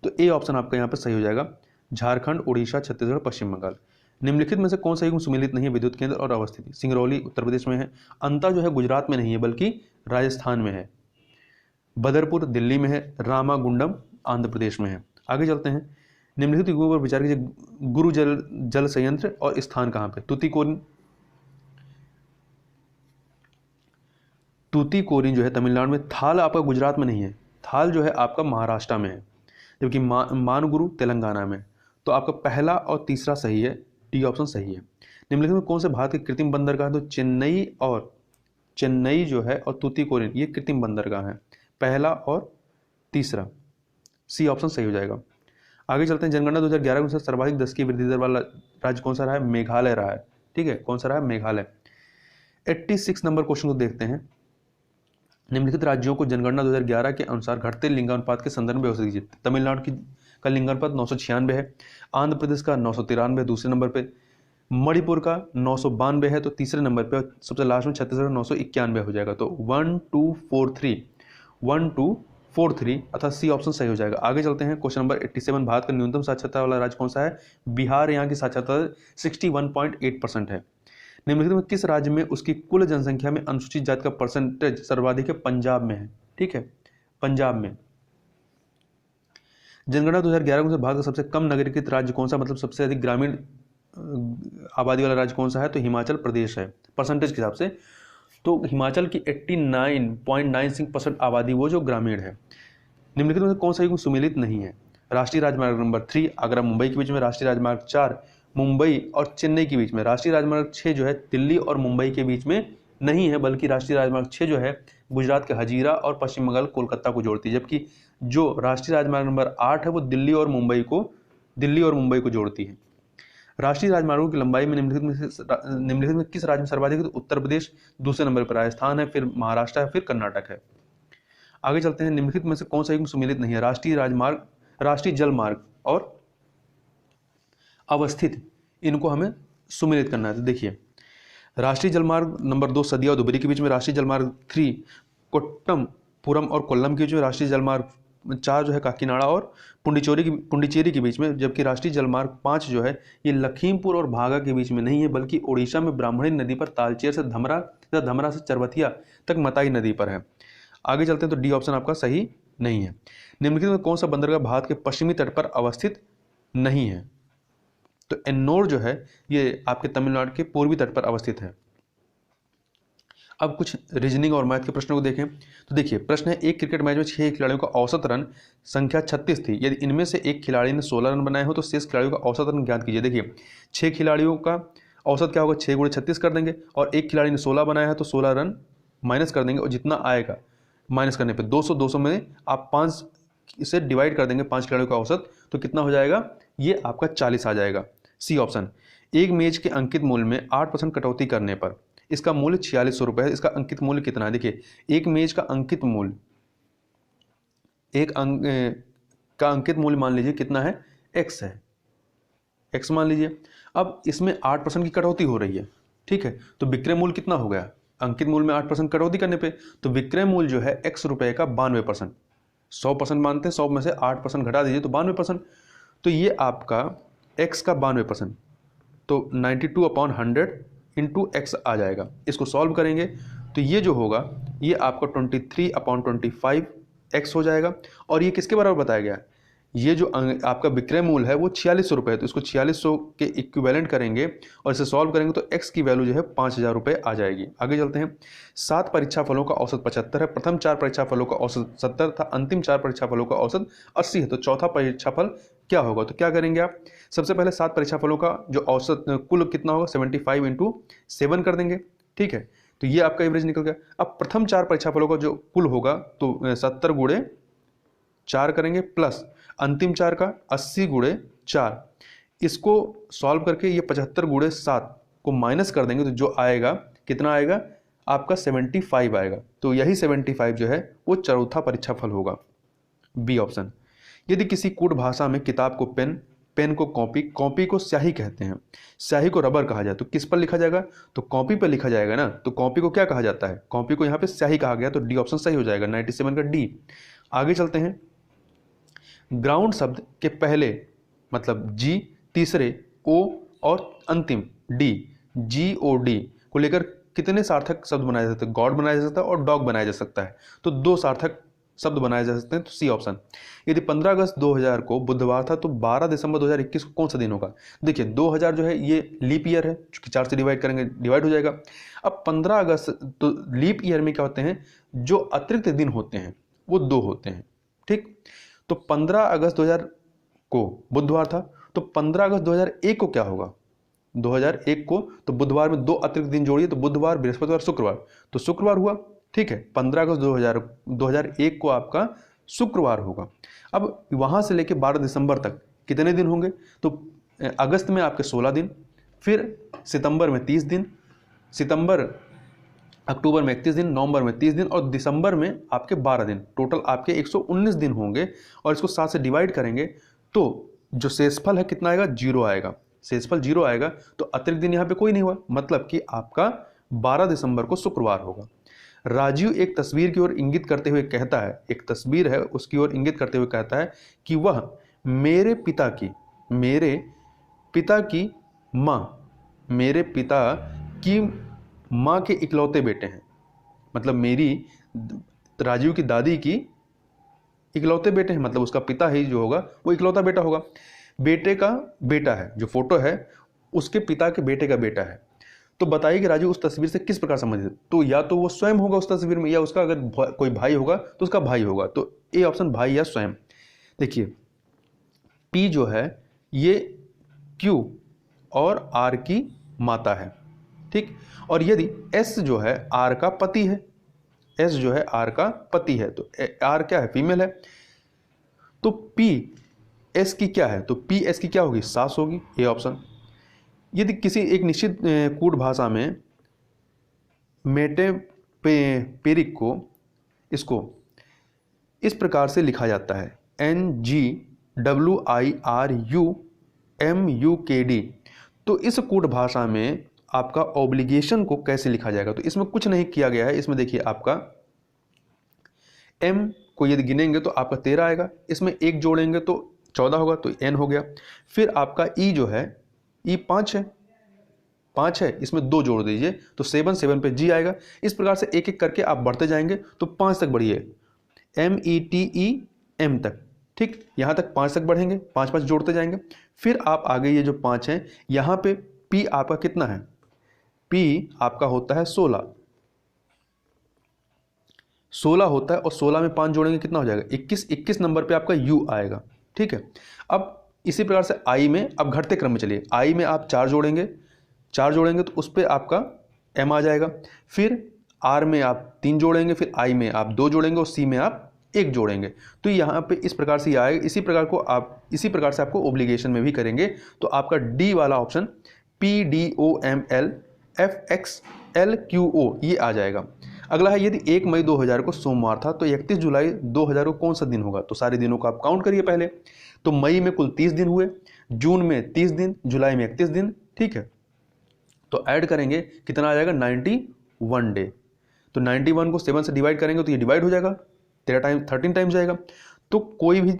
तो ए ऑप्शन आपका यहाँ पर सही हो जाएगा, झारखंड, उड़ीसा, छत्तीसगढ़, पश्चिम बंगाल। निम्नलिखित में से कौन सा युग्म सुमेलित नहीं है? विद्युत केंद्र और अवस्थिति, सिंगरौली उत्तर प्रदेश में है, अंता जो है गुजरात में नहीं है बल्कि राजस्थान में है, बदरपुर दिल्ली में है, रामागुंडम आंध्र प्रदेश में है। आगे चलते हैं, निम्नलिखित युग्मों पर विचार कीजिए। गुरु जल संयंत्र और स्थान कहाँ पे? तूतीकोरिन जो है तमिलनाडु में, थाल आपका गुजरात में नहीं है, थाल जो है आपका महाराष्ट्र में है, जबकि मानगुरु तेलंगाना में। तो आपका पहला और तीसरा सही है, डी ऑप्शन सही है। निम्नलिखित में कौन से भारत के कृत्रिम बंदरगाह? तो चेन्नई जो है और तूतीकोरिन ये कृत्रिम बंदरगाह है, पहला और तीसरा, सी ऑप्शन सही हो जाएगा। आगे चलते हैं, जनगणना 2011 के अनुसार सर्वाधिक 10 की वृद्धि दर वाला राज्य कौन सा रहा है? मेघालय रहा है। ठीक है, कौन सा रहा है? मेघालय। 86 नंबर क्वेश्चन को देखते हैं। निम्नलिखित राज्यों को जनगणना 2011 के अनुसार घटते लिंगानुपात के संदर्भ में व्यवस्थित कीजिए। तमिलनाडु का लिंगानुपात 996 है, आंध्र प्रदेश का 993 दूसरे नंबर पे, मणिपुर का 992 है तो तीसरे नंबर पे, और सबसे लास्ट में छत्तीसगढ़ 991 हो जाएगा। तो 1 2 4 3 अर्थात सी ऑप्शन सही हो जाएगा। आगे चलते हैं, क्वेश्चन नंबर 87, भारत का न्यूनतम साक्षरता वाला राज्य कौन सा है? बिहार। यहाँ की साक्षरता 61.8% है। निम्नलिखित में किस राज्य में उसकी कुल जनसंख्या में अनुसूचित जाति का परसेंटेज सर्वाधिक है? पंजाब में है। ठीक है, पंजाब में। जनगणना 2011 में भारत का सबसे कम नगरीकृत राज्य कौन सा, मतलब सबसे अधिक ग्रामीण आबादी वाला राज्य कौन सा है? तो हिमाचल प्रदेश है परसेंटेज के हिसाब से। तो हिमाचल की 89.96% आबादी वो जो ग्रामीण है। निम्नलिखित में कौन सा युग्म सुमेलित नहीं है? राष्ट्रीय राजमार्ग नंबर 3 आगरा मुंबई के बीच में, राष्ट्रीय राजमार्ग 4 मुंबई और चेन्नई के बीच में, राष्ट्रीय राजमार्ग 6 जो है दिल्ली और मुंबई के बीच में नहीं है, बल्कि राष्ट्रीय राजमार्ग 6 जो है गुजरात के हजीरा और पश्चिम बंगाल कोलकाता को जोड़ती है, जबकि जो राष्ट्रीय राजमार्ग नंबर 8 है वो दिल्ली और मुंबई को जोड़ती है। राष्ट्रीय राजमार्गों की लंबाई में निम्नलिखित में किस राज्य में सर्वाधिक? तो उत्तर प्रदेश, दूसरे नंबर पर राजस्थान है, फिर महाराष्ट्र है, फिर कर्नाटक है। आगे चलते हैं, निम्नलिखित में से कौन सा युग्म सुमेलित नहीं है? राष्ट्रीय राजमार्ग, राष्ट्रीय जल मार्ग और अवस्थित, इनको हमें सुमेलित करना है। तो देखिए, राष्ट्रीय जलमार्ग नंबर 2 सदिया और धुबरी के बीच में, राष्ट्रीय जलमार्ग 3 कोट्टमपुरम और कोल्लम के बीच में, राष्ट्रीय जलमार्ग 4 जो है काकीनाडा और पुंडीचेरी के बीच में, जबकि राष्ट्रीय जलमार्ग 5 जो है ये लखीमपुर और भागा के बीच में नहीं है, बल्कि ओडिशा में ब्राह्मणी नदी पर तालचेर से धमरा तथा धमरा से चरबथिया तक मताई नदी पर है। आगे चलते हैं तो डी ऑप्शन आपका सही नहीं है। निम्नलिखित में कौन सा बंदरगाह भारत के पश्चिमी तट पर अवस्थित नहीं है? तो एन्नोर जो है ये आपके तमिलनाडु के पूर्वी तट पर अवस्थित है। अब कुछ रीजनिंग और मैथ के प्रश्नों को देखें तो देखिए, प्रश्न है एक क्रिकेट मैच में 6 खिलाड़ियों का औसत रन संख्या 36 थी। यदि इनमें से एक खिलाड़ी ने 16 रन बनाए हो तो शेष खिलाड़ियों का औसत रन ज्ञात कीजिए। देखिए 6 खिलाड़ियों का औसत क्या होगा, 6 × 36 कर देंगे, और एक खिलाड़ी ने 16 बनाया है तो 16 रन माइनस कर देंगे, और जितना आएगा माइनस करने पर 200 में आप 5 से डिवाइड कर देंगे 5 खिलाड़ियों का औसत, तो कितना हो जाएगा, ये आपका 40 आ जाएगा। C option. एक मेज के अंकित मूल्य में 8% कटौती करने पर इसका मूल्य 4600 रुपये है। इसका अंकित मूल्य कितना है? देखिए एक मेज का अंकित मूल्य, का अंकित मूल्य मान लीजिए कितना है, x है, x मान लीजिए। अब इसमें 8% की कटौती हो रही है, ठीक है, तो विक्रय मूल्य कितना हो गया, अंकित मूल्य में 8% कटौती करने पे तो विक्रय मूल्य जो है x रुपये का 92%, 100% मानते हैं, 100 में से 8% घटा दीजिए तो 92%, तो ये आपका x का 92%, तो 92/100 इंटू एक्स आ जाएगा। इसको सॉल्व करेंगे तो ये जो होगा ये आपका 23/25 x हो जाएगा। और ये किसके बराबर बताया गया है, ये जो आपका विक्रय मूल्य है वो 4600 रुपये है, तो इसको 4600 के इक्विवेलेंट करेंगे और इसे सॉल्व करेंगे तो x की वैल्यू जो है 5000 रुपये आ जाएगी। आगे चलते हैं। 7 परीक्षा फलों का औसत 75 है, प्रथम 4 परीक्षा फलों का औसत 70 था, अंतिम 4 परीक्षा फलों का औसत 80 है, तो चौथा परीक्षा फल क्या होगा? तो क्या करेंगे आप, सबसे पहले 7 परीक्षा फलों का जो औसत कुल कितना होगा, 75 × 7 कर देंगे, ठीक है, तो ये आपका एवरेज निकल गया। अब प्रथम 4 परीक्षा फलों का जो कुल होगा तो 70 × 4 करेंगे, प्लस अंतिम 4 का 80 × 4, इसको सॉल्व करके ये 75 × 7 को माइनस कर देंगे तो जो आएगा कितना आएगा, आपका 75 आएगा। तो यही 75 जो है वो चौथा परीक्षा फल होगा, बी ऑप्शन। यदि किसी कूट भाषा में किताब को पेन, पेन को कॉपी, कॉपी को स्याही कहते हैं, स्याही को रबर कहा जाए, तो किस पर लिखा जाएगा? तो कॉपी पर लिखा जाएगा ना, तो कॉपी को क्या कहा जाता है? कॉपी को यहाँ पे स्याही कहा गया, तो डी ऑप्शन सही हो जाएगा, 97 का डी। आगे चलते हैं। ग्राउंड शब्द के पहले मतलब जी, तीसरे ओ और अंतिम डी, GOD को लेकर कितने सार्थक शब्द बनाए जा सकते हैं? गॉड बनाया जा सकता है और डॉग बनाया जा सकता है, तो 2 सार्थक शब्द बनाए जा सकते हैं, तो सी ऑप्शन। यदि 15 अगस्त 2000 को बुधवार था तो 12 दिसंबर 2021 को कौन सा दिन होगा? देखिए 2000 जो है ये लीप ईयर है, चूंकि 4 से डिवाइड करेंगे डिवाइड हो जाएगा। अब 15 अगस्त तो लीप ईयर में क्या होते हैं, जो अतिरिक्त दिन होते हैं वो 2 होते हैं, ठीक। तो 15 अगस्त 2000 को बुधवार था, तो 15 अगस्त 2001 को क्या होगा? 2001 को तो बुधवार में 2 अतिरिक्त दिन जोड़िए, तो बुधवार, बृहस्पतिवार, शुक्रवार, तो शुक्रवार हुआ, ठीक है। 15 अगस्त 2001 को आपका शुक्रवार होगा। अब वहां से लेके 12 दिसंबर तक कितने दिन होंगे? तो अगस्त में आपके 16 दिन, फिर सितंबर में 30 दिन, अक्टूबर में 31 दिन, नवंबर में 30 दिन और दिसंबर में आपके 12 दिन, टोटल आपके 119 दिन होंगे। और इसको 7 से डिवाइड करेंगे तो जो शेषफल है कितना आएगा? 0 आएगा। शेषफल 0 आएगा तो अतिरिक्त दिन यहाँ पे कोई नहीं हुआ, मतलब कि आपका 12 दिसंबर को शुक्रवार होगा। राजीव एक तस्वीर की ओर इंगित करते हुए कहता है, एक तस्वीर है उसकी ओर इंगित करते हुए कहता है कि वह मेरे पिता की माँ के इकलौते बेटे हैं, मतलब मेरी राजीव की दादी की इकलौते बेटे हैं, मतलब उसका पिता ही जो होगा वो इकलौता बेटा होगा। बेटे का बेटा है, जो फोटो है उसके पिता के बेटे का बेटा है। तो बताइए कि राजू उस तस्वीर से किस प्रकार संबंधित? तो या तो वो स्वयं होगा उस तस्वीर में, या उसका अगर कोई भाई होगा तो उसका भाई होगा, तो ए ऑप्शन भाई या स्वयं। देखिए पी जो है ये क्यू और आर की माता है, ठीक। और यदि एस जो है आर का पति है, एस जो है आर का पति है, तो आर क्या है? फीमेल है। तो पी एस की क्या है? तो पी एस की क्या होगी? सास होगी, ए ऑप्शन। यदि किसी एक निश्चित कूट भाषा में मेटेपेरिक को इसको इस प्रकार से लिखा जाता है, NGWIRUMUKD, तो इस कूट भाषा में आपका ऑब्लिगेशन को कैसे लिखा जाएगा? तो इसमें कुछ नहीं किया गया है, इसमें देखिए आपका m को यदि गिनेंगे तो आपका 13 आएगा, इसमें 1 जोड़ेंगे तो 14 होगा, तो n हो गया। फिर आपका e जो है, e 5 है, इसमें 2 जोड़ दीजिए तो 7 पे g आएगा। इस प्रकार से एक एक करके आप बढ़ते जाएंगे तो 5 तक बढ़िए, METEM तक, ठीक, यहाँ तक 5 तक बढ़ेंगे, 5 जोड़ते जाएंगे। फिर आप आगे ये जो 5 हैं, यहाँ पे p आपका कितना है, p आपका होता है 16 होता है, और 16 में 5 जोड़ेंगे कितना हो जाएगा, 21 नंबर पे आपका u आएगा, ठीक है। अब इसी प्रकार से i में, अब घटते क्रम में चलिए, i में आप 4 जोड़ेंगे तो उस पर आपका m आ जाएगा। फिर r में आप 3 जोड़ेंगे, फिर i में आप 2 जोड़ेंगे, और c में आप 1 जोड़ेंगे। तो यहाँ पे इस प्रकार से आएगा। इसी प्रकार से आपको ओब्लिगेशन में भी करेंगे तो आपका डी वाला ऑप्शन PDOMLFXLQO ये आ जाएगा। अगला है, यदि 1 मई 2000 को सोमवार था तो 31 जुलाई 2000 को कौन सा दिन होगा। तो सारे दिनों को आप काउंट करिए पहले। तो मई में कुल 30 दिन हुए, जून में 30 दिन, जुलाई में 31 दिन, ठीक है। तो ऐड करेंगे कितना आ जाएगा, 91 डे। तो 91 को 7 से डिवाइड करेंगे तो ये डिवाइड हो जाएगा, 13 टाइम्स जाएगा, तो कोई भी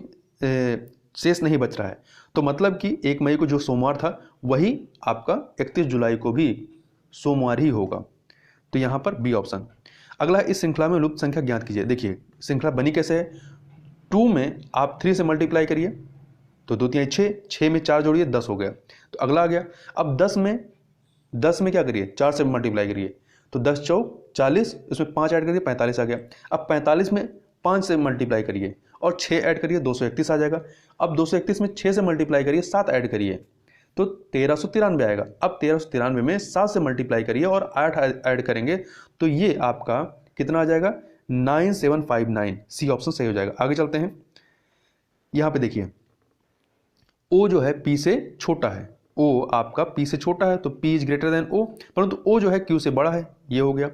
शेष नहीं बच रहा है। तो मतलब कि 1 मई को जो सोमवार था वही आपका 31 जुलाई को भी सोमवार ही होगा। तो यहाँ पर बी ऑप्शन। अगला है, इस श्रृंखला में लुप्त संख्या ज्ञात कीजिए। देखिए श्रृंखला बनी कैसे है, 2 में आप 3 से मल्टीप्लाई करिए तो 2 3 6 में 4 जोड़िए 10 हो गया। तो अगला आ गया, अब 10 में क्या करिए, 4 से मल्टीप्लाई करिए तो 10 चौक 40, इसमें 5 ऐड करिए 45 आ गया। अब 45 में 5 से मल्टीप्लाई करिए और 6 ऐड करिए 231 आ जाएगा। अब 231 में 6 से मल्टीप्लाई करिए, 7 ऐड करिए तो 1393 आएगा। अब 1393 में 7 से मल्टीप्लाई करिए और 8 ऐड करेंगे तो ये आपका कितना आ जाएगा, 9759। सी ऑप्शन सही हो जाएगा। आगे चलते हैं, यहाँ पे देखिए ओ जो है पी से छोटा है, ओ आपका पी से छोटा है तो पी इज ग्रेटर देन ओ, परंतु ओ जो है क्यू से बड़ा है, ये हो गया।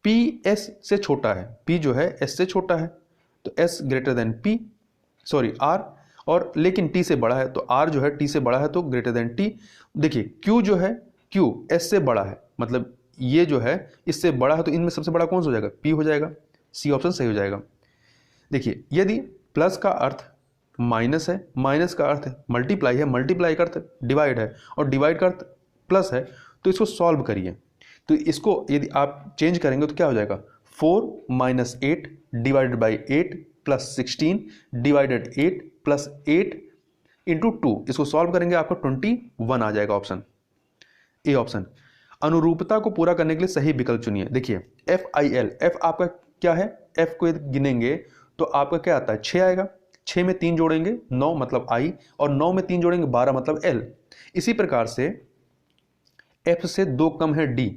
पी एस से छोटा है, पी जो है एस से छोटा है तो S greater than P, sorry R, और लेकिन टी से बड़ा है तो आर जो है टी से बड़ा है तो ग्रेटर देन टी। देखिए क्यू जो है, क्यू एस से बड़ा है, मतलब ये जो है इससे बड़ा है, तो इनमें सबसे बड़ा कौन सा हो जाएगा, पी हो जाएगा। सी ऑप्शन सही हो जाएगा। देखिए यदि प्लस का अर्थ माइनस है, माइनस का अर्थ मल्टीप्लाई है, मल्टीप्लाई का अर्थ डिवाइड है, और डिवाइड का अर्थ प्लस है, तो इसको सॉल्व करिए। तो इसको यदि आप चेंज करेंगे तो क्या हो जाएगा, 4 - 8 divided by 8 plus 16 divided 8 plus 8 into 2, इसको सॉल्व करेंगे आपको 21 आ जाएगा। Option A option. अनुरूपता को पूरा करने के लिए सही विकल्प चुनिए। देखिए FIL, एफ आपका क्या है, एफ को यदि गिनेंगे तो आपका क्या आता है, 6 आएगा। 6 में 3 जोड़ेंगे 9 मतलब I, और 9 में 3 जोड़ेंगे 12 मतलब L। इसी प्रकार से F से 2 कम है D,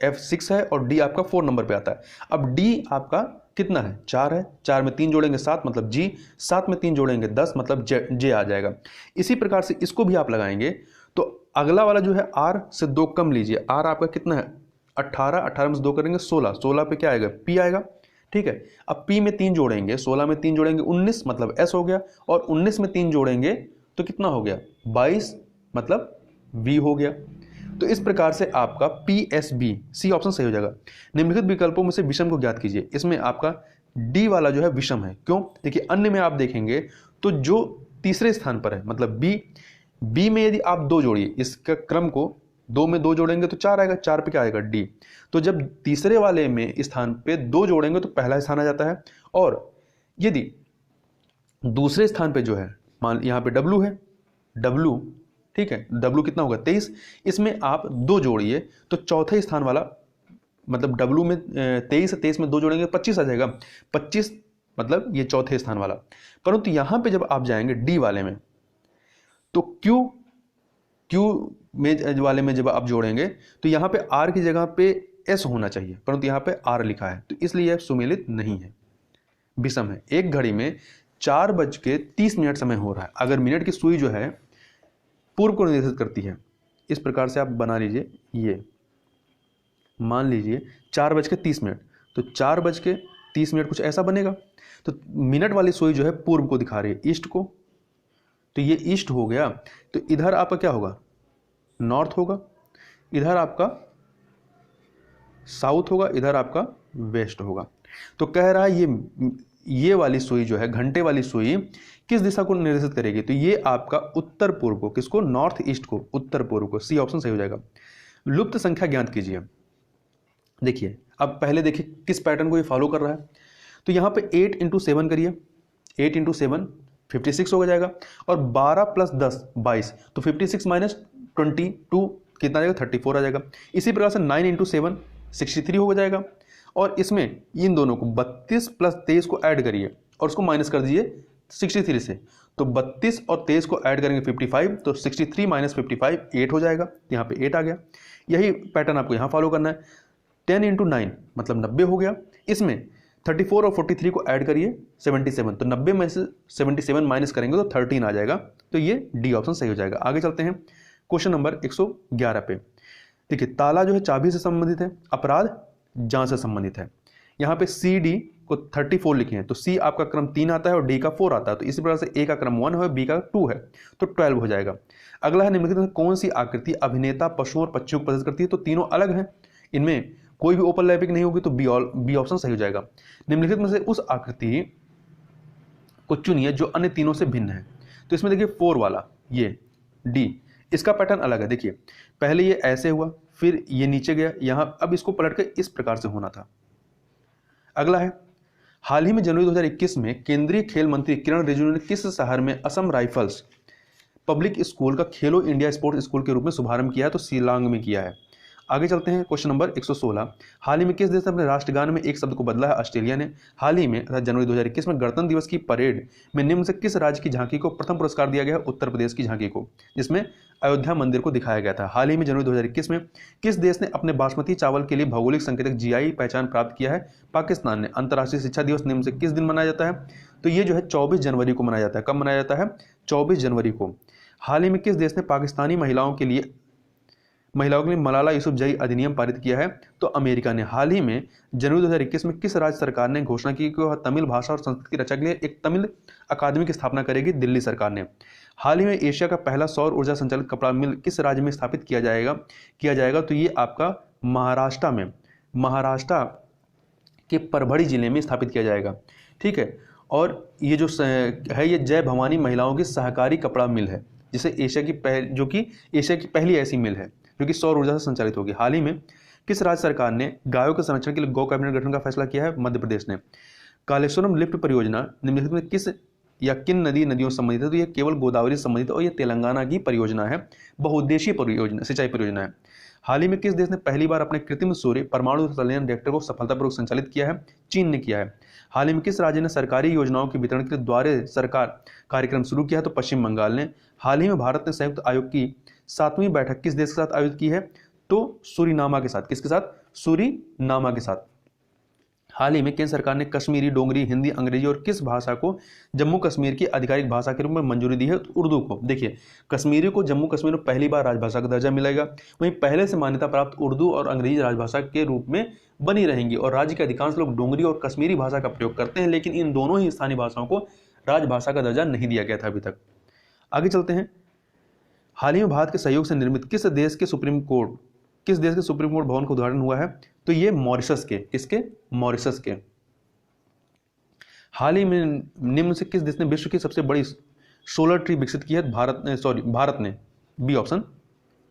F 6 है और D आपका 4 नंबर पे आता है। अब D आपका कितना है, 4 है, 4 में 3 जोड़ेंगे 7 मतलब G, 7 में 3 जोड़ेंगे 10 मतलब J आ जाएगा। इसी प्रकार से इसको भी आप लगाएंगे तो अगला वाला जो है R से 2 कम लीजिए, R आपका कितना है 18, 18 में से 2 करेंगे 16, 16 पे क्या आएगा, P आएगा, ठीक है। अब P में 3 जोड़ेंगे, 16 में 3 जोड़ेंगे 19 मतलब S हो गया, और 19 में 3 जोड़ेंगे तो कितना हो गया, 22 मतलब V हो गया। तो इस प्रकार से आपका PSB, सी ऑप्शन सही हो जाएगा। निम्नलिखित विकल्पों में से विषम को ज्ञात कीजिए। इसमें आपका डी वाला जो है विषम है, क्यों, देखिए अन्य में आप देखेंगे तो जो तीसरे स्थान पर है मतलब बी में यदि आप 2 जोड़िए, इसका क्रम को 2 में 2 जोड़ेंगे तो 4 आएगा, 4 पे क्या आएगा डी। तो जब तीसरे वाले में स्थान पे 2 जोड़ेंगे तो पहला स्थान आ जाता है, और यदि दूसरे स्थान पे जो है, मान यहाँ पे डब्लू है, डब्लू, ठीक है, डब्लू कितना होगा 23, इसमें आप 2 जोड़िए तो चौथे स्थान वाला मतलब डब्लू में 23 में 2 जोड़ेंगे 25 आ जाएगा, 25 मतलब ये चौथे स्थान वाला। परंतु यहाँ पे जब आप जाएंगे डी वाले में तो क्यू में वाले में जब आप जोड़ेंगे तो यहाँ पे आर की जगह पे एस होना चाहिए, परंतु यहाँ पे आर लिखा है तो इसलिए सुमेलित नहीं है, विषम है। एक घड़ी में 4:30 समय हो रहा है। अगर मिनट की सुई जो है पूर्व को निर्देशित करती है, इस प्रकार से आप बना लीजिए, ये मान लीजिए 4:30, तो 4:30 कुछ ऐसा बनेगा। तो मिनट वाली सुई जो है पूर्व को दिखा रही है, ईस्ट को, तो ये ईस्ट हो गया। तो इधर आपका क्या होगा, नॉर्थ होगा, इधर आपका साउथ होगा, इधर आपका वेस्ट होगा। तो कह रहा है ये वाली सुई जो है, घंटे वाली सुई किस दिशा को निर्देशित करेगी? तो ये आपका उत्तर पूर्व को, किसको? नॉर्थ ईस्ट को, उत्तर पूर्व को। सी ऑप्शन सही हो जाएगा। लुप्त संख्या ज्ञात कीजिए। देखिए अब पहले देखिए किस पैटर्न को ये फॉलो कर रहा है। तो यहाँ पे 8 इंटू 7 करिए, 8 इंटू 7 56 हो जाएगा, और 12 प्लस 10 22, तो 56 माइनस 22 कितना आ जाएगा? 34 आ जाएगा। इसी प्रकार से 9 इंटू 7 63 हो जाएगा, और इसमें इन दोनों को 32 प्लस 23 को ऐड करिए और उसको माइनस कर दीजिए 63 से, तो 32 और 23 को ऐड करेंगे 55, तो 63 माइनस 55 8 हो जाएगा। यहाँ पे 8 आ गया। यही पैटर्न आपको यहाँ फॉलो करना है। 10 इंटू 9 मतलब 90 हो गया। इसमें 34 और 43 को ऐड करिए 77, तो 90 में से 77 माइनस करेंगे तो 13 आ जाएगा। तो ये डी ऑप्शन सही हो जाएगा। आगे चलते हैं क्वेश्चन नंबर 111 पे। देखिए ताला जो है चाबी से संबंधित है, अपराध जांच से संबंधित है। यहाँ पे सी डी को 34 लिखे हैं, तो सी आपका क्रम 3 आता है और डी का 4 आता है, तो इसी प्रकार से ए का क्रम 1 है, बी का 2 है, तो 12 हो जाएगा। अगला है निम्नलिखित में कौन सी आकृति अभिनेता पशुओं और पक्षियों को प्रदर्शित करती है? तो तीनों अलग हैं, इनमें कोई भी ओवरलैपिंग नहीं होगी, तो बी ऑप्शन सही हो जाएगा। निम्नलिखित में से उस आकृति को चुनिए जो अन्य तीनों से भिन्न है। तो इसमें देखिए 4 वाला ये डी, इसका पैटर्न अलग है। देखिए पहले ये ऐसे हुआ, फिर ये नीचे गया यहां, अब इसको पलट के इस प्रकार से होना था। अगला है हाल ही में जनवरी 2021 में केंद्रीय खेल मंत्री किरण रिजिजू ने किस शहर में असम राइफल्स पब्लिक स्कूल का खेलो इंडिया स्पोर्ट्स स्कूल के रूप में शुभारंभ किया है? तो शिलांग में किया है। आगे चलते हैं क्वेश्चन नंबर 116। हाल ही में किस देश ने अपने राष्ट्रगान में एक शब्द को बदला है? ऑस्ट्रेलिया ने। हाल ही में अर्थात जनवरी 2021 में गणतंत्र दिवस की परेड में निम्न से किस राज्य की झांकी को प्रथम पुरस्कार दिया गया है? उत्तर प्रदेश की झांकी को, जिसमें अयोध्या मंदिर को दिखाया गया था। हाल ही में जनवरी 2021 में किस देश ने अपने बासमती चावल के लिए भौगोलिक संकेतक जीआई पहचान प्राप्त किया है? पाकिस्तान ने। अंतर्राष्ट्रीय शिक्षा दिवस निम्न से किस दिन मनाया जाता है? तो ये जो है 24 जनवरी को मनाया जाता है। कब मनाया जाता है? 24 जनवरी को। हाल ही में किस देश ने पाकिस्तानी महिलाओं के लिए मलाला यूसुफजई अधिनियम पारित किया है? तो अमेरिका ने। हाल ही में जनवरी 2021 में किस राज्य सरकार ने घोषणा की कि वह तमिल भाषा और संस्कृत की रक्षा के लिए एक तमिल अकादमी की स्थापना करेगी? दिल्ली सरकार ने। हाल ही में एशिया का पहला सौर ऊर्जा संचालित कपड़ा मिल किस राज्य में स्थापित किया जाएगा? तो ये आपका महाराष्ट्र के परभड़ी जिले में स्थापित किया जाएगा। ठीक है, और ये जो है ये जय भवानी महिलाओं की सहकारी कपड़ा मिल है, जिसे एशिया की पहली ऐसी मिल है जो कि सौर ऊर्जा से संचालित होगी। हाल ही में किस राज्य सरकार ने गायों के संरक्षण के लिए गौ कैबिनेट गठन का फैसला किया है? मध्य प्रदेश ने। कालेश्वरम लिफ्ट परियोजना निम्नलिखित में किस या किन नदियों से संबंधित है? तो यह केवल गोदावरी से संबंधित और यह तेलंगाना की परियोजना है, बहुउद्देशीय परियोजना, सिंचाई परियोजना है। हाल ही में किस देश ने पहली बार अपने कृत्रिम सूर्य परमाणु संचालन रिएक्टर को सफलतापूर्वक संचालित किया है? चीन ने किया है। हाल ही में किस राज्य ने सरकारी योजनाओं के वितरण के लिए द्वारे सरकार कार्यक्रम शुरू किया है? तो पश्चिम बंगाल ने। हाल ही में भारत ने संयुक्त आयोग की 7वीं बैठक किस देश के साथ आयोजित की है? तो सूरीनामा के साथ। किसके साथ? सूरीनामा के साथ। हाल ही में केंद्र सरकार ने कश्मीरी, डोगरी, हिंदी, अंग्रेजी और किस भाषा को जम्मू कश्मीर की आधिकारिक भाषा के रूप में मंजूरी दी है? तो उर्दू को। देखिए कश्मीरी को जम्मू कश्मीर में पहली बार राजभाषा का दर्जा मिलेगा, वहीं पहले से मान्यता प्राप्त उर्दू और अंग्रेजी राजभाषा के रूप में बनी रहेंगी, और राज्य के अधिकांश लोग डोगरी और कश्मीरी भाषा का प्रयोग करते हैं, लेकिन इन दोनों ही स्थानीय भाषाओं को राजभाषा का दर्जा नहीं दिया गया था अभी तक। आगे चलते हैं। हाल ही में भारत के सहयोग से निर्मित किस देश के सुप्रीम कोर्ट भवन का उद्घाटन हुआ है? तो ये मॉरिशस के। किसके? मॉरिशस के। हाल ही में निम्न से किस देश ने विश्व की सबसे बड़ी सोलर ट्री विकसित की है? भारत ने। बी ऑप्शन,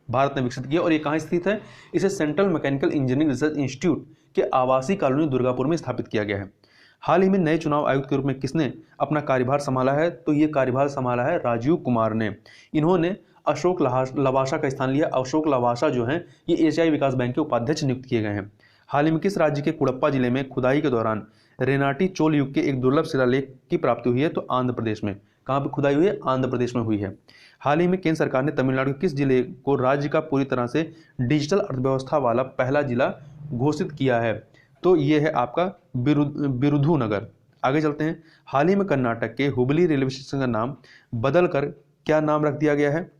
भारत ने विकसित किया, और ये कहाँ स्थित है? इसे central mechanical engineering research institute के आवासीय कॉलोनी दुर्गापुर में स्थापित किया गया है। हाल ही में नए चुनाव आयुक्त के रूप में किसने अपना कार्यभार संभाला है? तो ये कार्यभार संभाला है राजीव कुमार ने। इन्होंने अशोक लवासा का स्थान लिया। अशोक लवासा जो हैं ये एशियाई विकास बैंक के उपाध्यक्ष नियुक्त किए गए हैं। हाल ही में किस राज्य के कुड़प्पा जिले में खुदाई के दौरान रेनाटी चोल युग के एक दुर्लभ शिलालेख की प्राप्ति हुई है? तो आंध्र प्रदेश में। कहाँ पर खुदाई हुई है? आंध्र प्रदेश में हुई है। हाल ही में केंद्र सरकार ने तमिलनाडु के किस जिले को राज्य का पूरी तरह से डिजिटल अर्थव्यवस्था वाला पहला जिला घोषित किया है? तो ये है आपका विरुधुनगर। आगे चलते हैं। हाल ही में कर्नाटक के हुबली रेलवे स्टेशन का नाम बदल कर क्या नाम रख दिया गया है?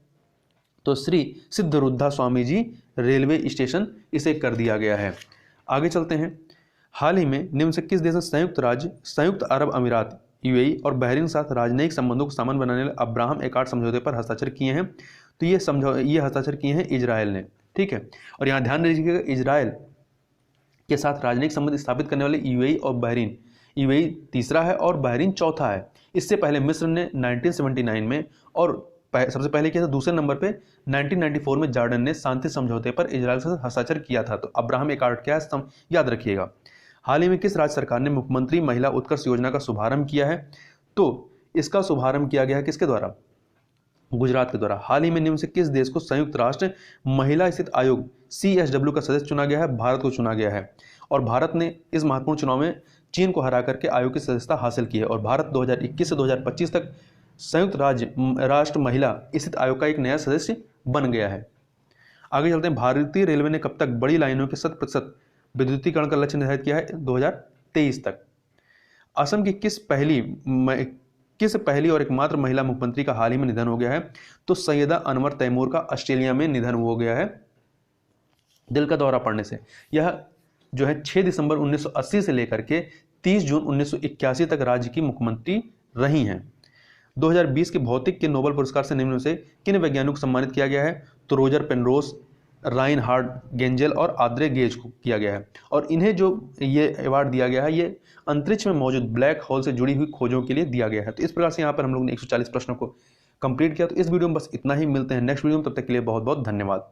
तो श्री सिद्धरुद्धा स्वामी जी रेलवे स्टेशन इसे कर दिया गया है। आगे चलते हैं। हाल ही में निम्न से किस देश ने संयुक्त अरब अमीरात यूएई और बहरीन के साथ राजनयिक संबंधों को सामान्य बनाने वाले अब्राहम एकॉर्ड समझौते पर हस्ताक्षर किए हैं? तो ये हस्ताक्षर किए हैं इजराइल ने। ठीक है, और यहाँ ध्यान दीजिएगा इजराइल के साथ राजनयिक संबंध स्थापित करने वाले यूएई और बहरीन। यूएई तीसरा है और बहरीन चौथा है। इससे पहले मिस्र ने 1979 में और सबसे पहले किया था। दूसरे नंबर पे 1994 में जॉर्डन ने शांति समझौते पर इजराइल से हस्ताक्षर किया था। तो अब्राहम एकॉर्ड क्या है, याद रखिएगा। हाल ही में किस राज्य सरकार ने मुख्यमंत्री महिला उत्कर्ष योजना का शुभारंभ किया है? तो इसका शुभारंभ किया गया है किसके द्वारा? गुजरात के द्वारा। हाल ही में निम्न से किस देश को संयुक्त राष्ट्र महिला स्थित आयोग CSW का सदस्य चुना गया है? भारत को चुना गया है। और भारत ने इस महत्वपूर्ण चुनाव में चीन को हरा करके आयोग की सदस्यता हासिल की है। और भारत 2021 से 2025 तक संयुक्त राष्ट्र महिला स्थित आयोग का एक नया सदस्य बन गया है। आगे चलते हैं। भारतीय रेलवे ने कब तक बड़ी लाइनों के 100% विद्युतीकरण का लक्ष्य निर्धारित किया है? 2023 तक। असम की किस पहली और एकमात्र महिला मुख्यमंत्री का हाल ही में निधन हो गया है? तो सैयदा अनवर तैमूर का ऑस्ट्रेलिया में निधन हो गया है दिल का दौरा पड़ने से। यह जो है 6 दिसंबर 1980 से लेकर के 30 जून 1981 तक राज्य की मुख्यमंत्री रही हैं। 2020 के भौतिक के नोबेल पुरस्कार से निम्न में से किन वैज्ञानिकों को सम्मानित किया गया है? तो रोजर पेनरोस, राइनहार्ड गेंजेल और आद्रे गेज को किया गया है। और इन्हें जो ये अवार्ड दिया गया है ये अंतरिक्ष में मौजूद ब्लैक होल से जुड़ी हुई खोजों के लिए दिया गया है। तो इस प्रकार से यहाँ पर हम लोग ने 140 प्रश्नों को कंप्लीट किया। तो इस वीडियो में बस इतना ही। मिलते हैं नेक्स्ट वीडियो में, तब तक के लिए बहुत बहुत धन्यवाद।